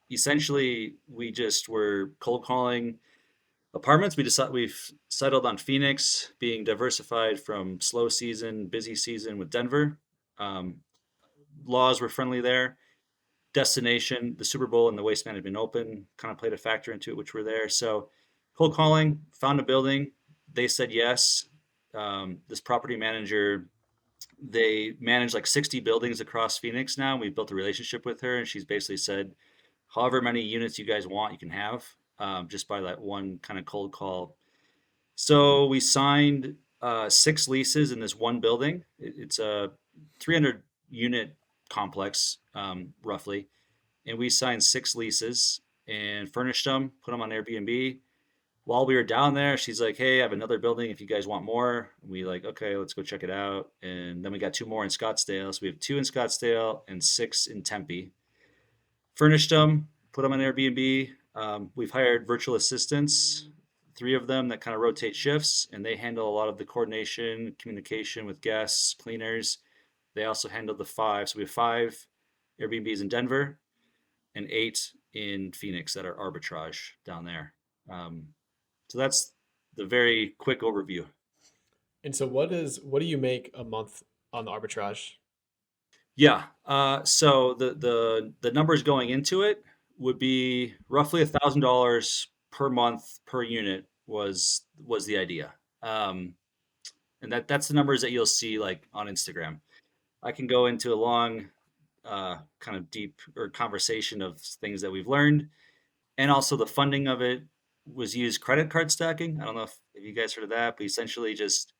essentially, we just were cold calling apartments. We've settled on Phoenix, being diversified from slow season, busy season with Denver. Um, Laws were friendly there. Destination, the Super Bowl and the Waste Management Open kind of played a factor into it, which were there. So cold calling, found a building. They said yes. This property manager, they manage like 60 buildings across Phoenix now. We built a relationship with her, and she's basically said, however many units you guys want, you can have, just by that one kind of cold call. So we signed 6 leases in this one building. It's a 300 unit complex, roughly. And we signed 6 leases and furnished them, put them on Airbnb. While we were down there, she's like, hey, I have another building if you guys want more. We like, okay, let's go check it out. And then we got 2 more in Scottsdale. So we have 2 in Scottsdale and 6 in Tempe. Furnished them, put them on Airbnb. We've hired virtual assistants, 3 of them that kind of rotate shifts, and they handle a lot of the coordination, communication with guests, cleaners. They also handle the 5. So we have 5 Airbnbs in Denver and 8 in Phoenix that are arbitrage down there. So that's the very quick overview. And so what do you make a month on the arbitrage? Yeah. So the numbers going into it would be roughly $1,000 per month per unit was the idea. And that's the numbers that you'll see like on Instagram. I can go into a long, kind of deep or conversation of things that we've learned, and also the funding of it. was use credit card stacking. I don't know if you guys heard of that, but essentially just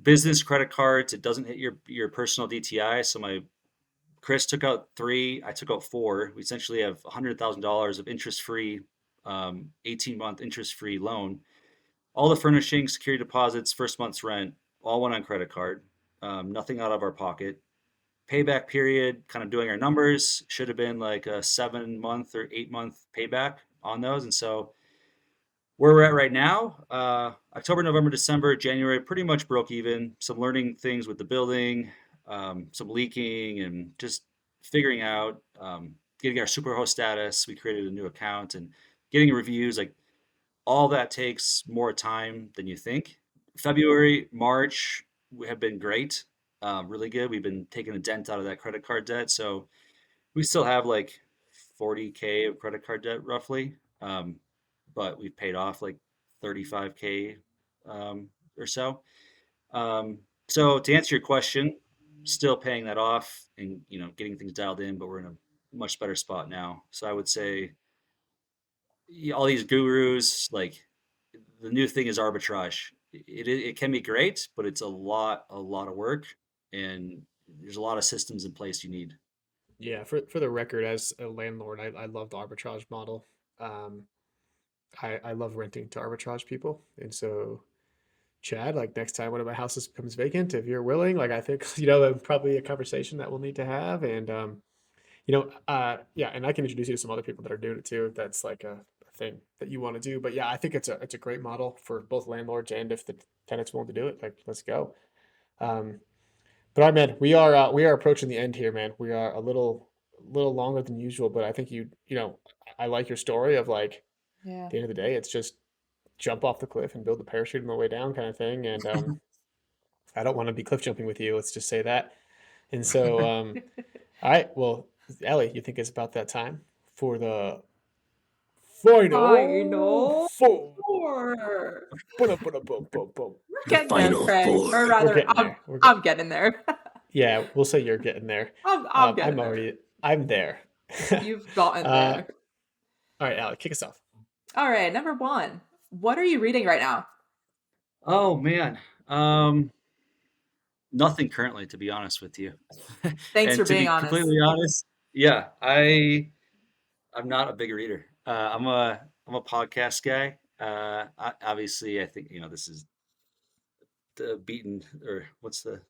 business credit cards. It doesn't hit your personal DTI. So Chris took out 3, I took out 4. We essentially have $100,000 of interest-free, 18-month interest-free loan. All the furnishings, security deposits, first month's rent, all went on credit card. Nothing out of our pocket. Payback period, kind of doing our numbers, should have been like a 7-month or 8-month payback on those. And so where we're at right now, October, November, December, January, pretty much broke even. Some learning things with the building, some leaking, and just figuring out, getting our superhost status. We created a new account and getting reviews. Like all that takes more time than you think. February, March have been great, really good. We've been taking a dent out of that credit card debt. So we still have like 40K of credit card debt roughly. But we've paid off like 35K or so. So to answer your question, still paying that off and getting things dialed in, but we're in a much better spot now. So I would say all these gurus, like the new thing is arbitrage. It can be great, but it's a lot of work, and there's a lot of systems in place you need. Yeah, for the record, as a landlord, I love the arbitrage model. I love renting to arbitrage people. And so, Chad, like next time one of my houses becomes vacant, if you're willing, like I think, probably a conversation that we'll need to have. And, yeah, and I can introduce you to some other people that are doing it too, if that's like a thing that you want to do. But yeah, I think it's a great model for both landlords, and if the tenant's willing to do it, like let's go. But all right, man, we are approaching the end here, man. We are a little longer than usual, but I think I like your story of like, Yeah. at the end of the day, it's just jump off the cliff and build the parachute on the way down kind of thing. And I don't want to be cliff jumping with you. Let's just say that. And so, all right, well, Ellie, you think it's about that time for the final four? We're getting there, Final Craig. four. Or rather, getting there. I'm getting there. Yeah, we'll say you're getting there. I'm getting there. I'm there. You've gotten there. All right, Ellie, kick us off. All right, number 1. What are you reading right now? Oh man, nothing currently, to be honest with you. Thanks And for to being be honest. completely honest, yeah, I'm not a big reader. I'm a podcast guy. Obviously, I think this is the beaten, or what's the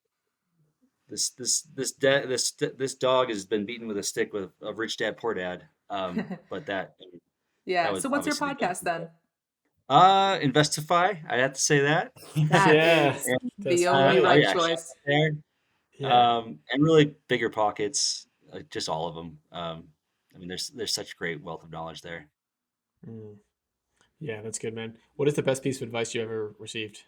this dog has been beaten with a stick of Rich Dad Poor Dad. But that Yeah. was So what's your obviously podcast then? Investify. I have to say that. That Yeah, is that's the only right. right choice. There. Yeah. And really bigger pockets, just all of them. I mean, there's such great wealth of knowledge there. Mm. Yeah, that's good, man. What is the best piece of advice you ever received?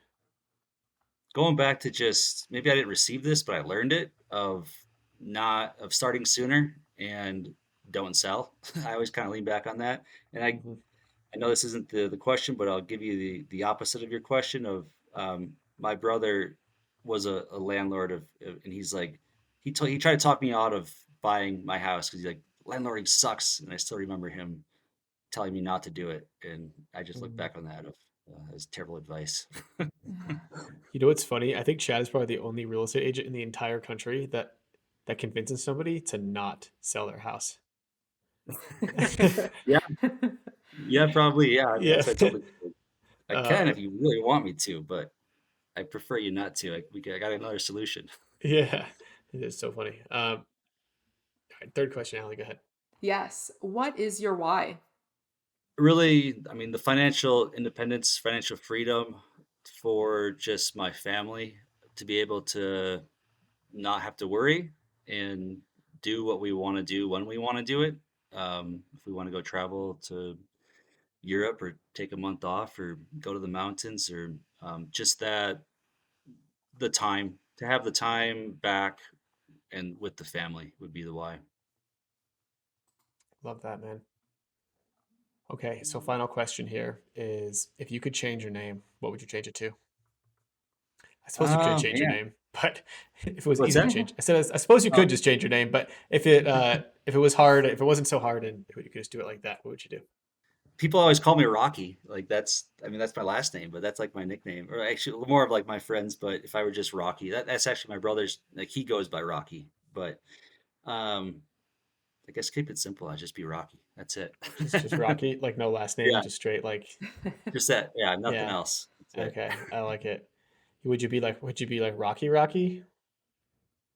Going back to just, maybe I didn't receive this, but I learned it of starting sooner and don't sell. I always kind of lean back on that. And I know this isn't the question, but I'll give you the opposite of your question of, my brother was a landlord and he's like, he tried to talk me out of buying my house because he's like, landlording sucks. And I still remember him telling me not to do it. And I just look back on that as terrible advice. You know what's funny? I think Chad is probably the only real estate agent in the entire country that convinces somebody to not sell their house. Yeah. Yeah, probably. Yeah. Yeah. That's what I told him. I can if you really want me to, but I prefer you not to. I got another solution. Yeah, it is so funny. All right, third question, Allie, go ahead. Yes. What is your why? Really, I mean, the financial independence, financial freedom for just my family to be able to not have to worry and do what we want to do when we want to do it. If we want to go travel to Europe or take a month off or go to the mountains or just that, to have the time back and with the family would be the why. Love that, man. Okay, so final question here is, if you could change your name, what would you change it to? I suppose you could change your name, but if it was What's easy to that? change, I suppose you could just change your name, but if it was hard, if it wasn't so hard and you could just do it like that, what would you do? people always call me Rocky. Like that's my last name, but that's like my nickname, or actually more of like my friends. But if I were just Rocky, that's actually my brother's. Like he goes by Rocky, but um, I guess keep it simple. I just be Rocky. That's it. Just Rocky, like no last name, Yeah, just straight like just that. Yeah, nothing yeah. else. That's it. Okay, I like it. Would you be like Rocky?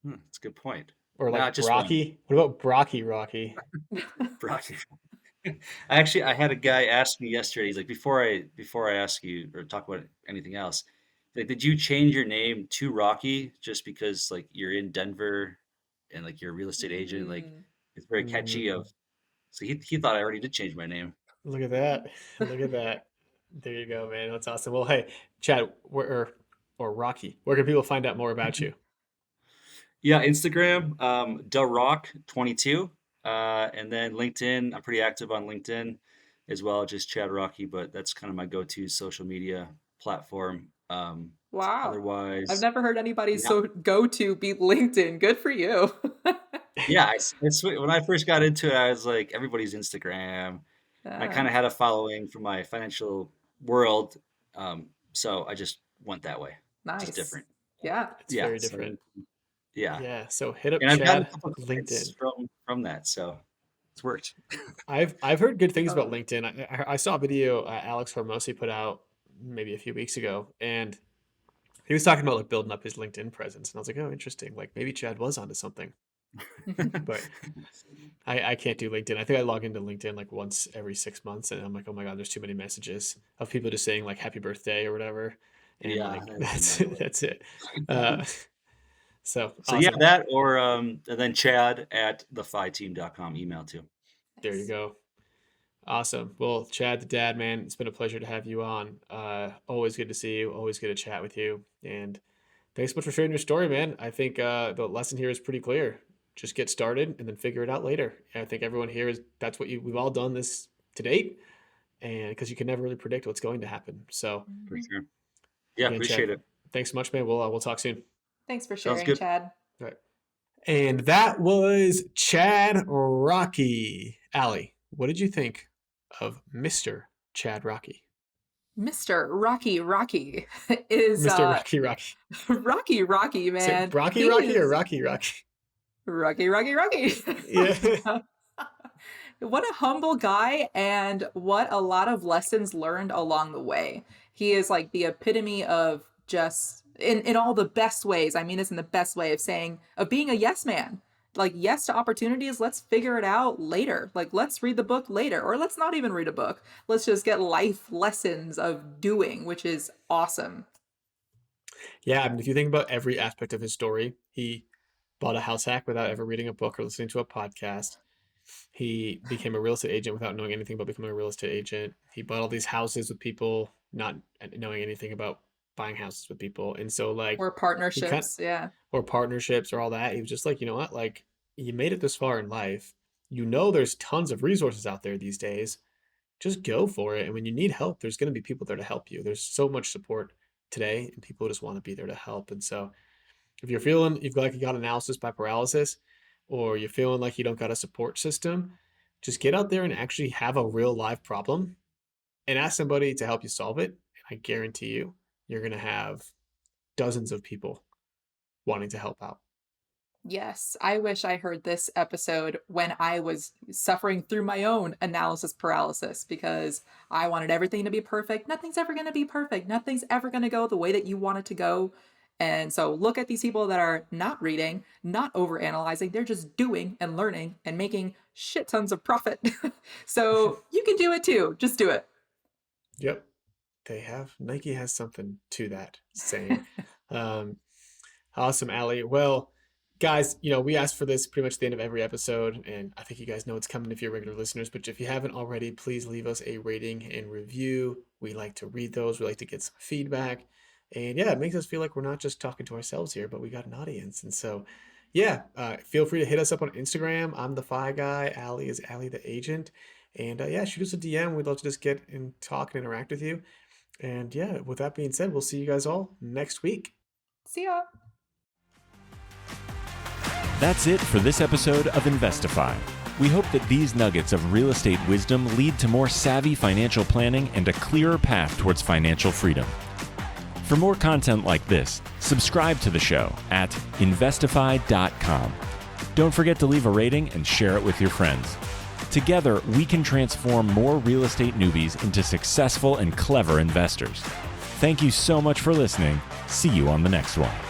That's a good point. Or Not like just one. Brocky? What about Rocky? Rocky. I had a guy ask me yesterday. He's like, before I ask you or talk about anything else, like, did you change your name to Rocky just because like you're in Denver and like you're a real estate agent? Like Mm. it's very catchy. Mm, Of so he thought I already did change my name. look at that. Look at that. There you go, man. That's awesome. Well, hey, Chad, or Rocky, where can people find out more about you? Yeah, Instagram, Rocke 22, and then LinkedIn. I'm pretty active on LinkedIn as well, just Chad Rocky, but that's kind of my go-to social media platform. Wow. I've Otherwise, never heard anybody yeah, so go to be LinkedIn. Good for you. yeah. When I first got into it, I was like, everybody's Instagram. And I Yeah, kind of had a following from my financial world, so I just went that way, just nice. different. Yeah. It's Yeah, very so different. yeah, Yeah. So hit up and I've gotten a Chad couple of LinkedIn. clients from that, so it's worked. I've heard good things about Oh, LinkedIn. I saw a video Alex Hormozy put out maybe a few weeks ago, and he was talking about like building up his LinkedIn presence, and I was like, oh, interesting. Like maybe Chad was onto something, but I can't do LinkedIn. I think I log into LinkedIn like once every 6 months, and I'm like, oh my god, there's too many messages of people just saying like happy birthday or whatever, and Yeah, like I've been that's that way. that's it. Uh, so So yeah, awesome. that or and then Chad at thefiteam.com email too. There you nice. go. Awesome. Well, Chad, the dad, man, it's been a pleasure to have you on. Always good to see you. Always good to chat with you. And thanks so much for sharing your story, man. I think the lesson here is pretty clear. Just get started and then figure it out later. And I think everyone here is that's what we've all done this to date, and because you can never really predict what's going to happen. So For Mhm. sure. Yeah, again, Chad, appreciate it. thanks so much, man. We'll talk soon. Thanks for Sounds sharing, good. Chad. All right. And that was Chad Rocky. Allie, what did you think of Mr. Chad Rocky? Mr. Rocky is Mr. Rocky Rocky. Rocky, Is it man. Brocky He Rocky or is Rocky Rocky? Rocky. Yeah. What a humble guy and what a lot of lessons learned along the way. He is like the epitome of just in all the best ways. I mean this in the best way of saying of being a yes man. Like yes to opportunities, let's figure it out later. Like let's read the book later or let's not even read a book. Let's just get life lessons of doing, which is awesome. Yeah, I mean, if you think about every aspect of his story, he bought a house hack without ever reading a book or listening to a podcast. He became a real estate agent without knowing anything about becoming a real estate agent. He bought all these houses with people not knowing anything about buying houses with people. And so like Or he kind partnerships, yeah. or partnerships or all that. He was just like, you know what? Like you made it this far in life. You know there's tons of resources out there these days. Just go for it. And when you need help, there's going to be people there to help you. There's so much support today, and people just want to be there to help. And so if you're feeling you've got like you got analysis by paralysis, or you're feeling like you don't got a support system, just get out there and actually have a real live problem and ask somebody to help you solve it. And I guarantee you, you're going to have dozens of people wanting to help out. Yes, I wish I heard this episode when I was suffering through my own analysis paralysis because I wanted everything to be perfect. Nothing's ever going to be perfect. Nothing's ever going to go the way that you want it to go. And so look at these people that are not reading, not overanalyzing. They're just doing and learning and making shit tons of profit. So you can do it too. Just do it. Yep. Nike has something to that saying. Um, awesome, Allie. Well, guys, we ask for this pretty much at the end of every episode, and I think you guys know it's coming if you're regular listeners, but if you haven't already, please leave us a rating and review. We like to read those. We like to get some feedback. And yeah, it makes us feel like we're not just talking to ourselves here, but we got an audience. And so, yeah, feel free to hit us up on Instagram. I'm the Fi Guy. Allie is Allie the Agent. And yeah, shoot us a DM. We'd love to just get and talk and interact with you. And yeah, with that being said, we'll see you guys all next week. See ya. That's it for this episode of Investify. We hope that these nuggets of real estate wisdom lead to more savvy financial planning and a clearer path towards financial freedom. For more content like this, subscribe to the show at investify.com. Don't forget to leave a rating and share it with your friends. Together, we can transform more real estate newbies into successful and clever investors. Thank you so much for listening. See you on the next one.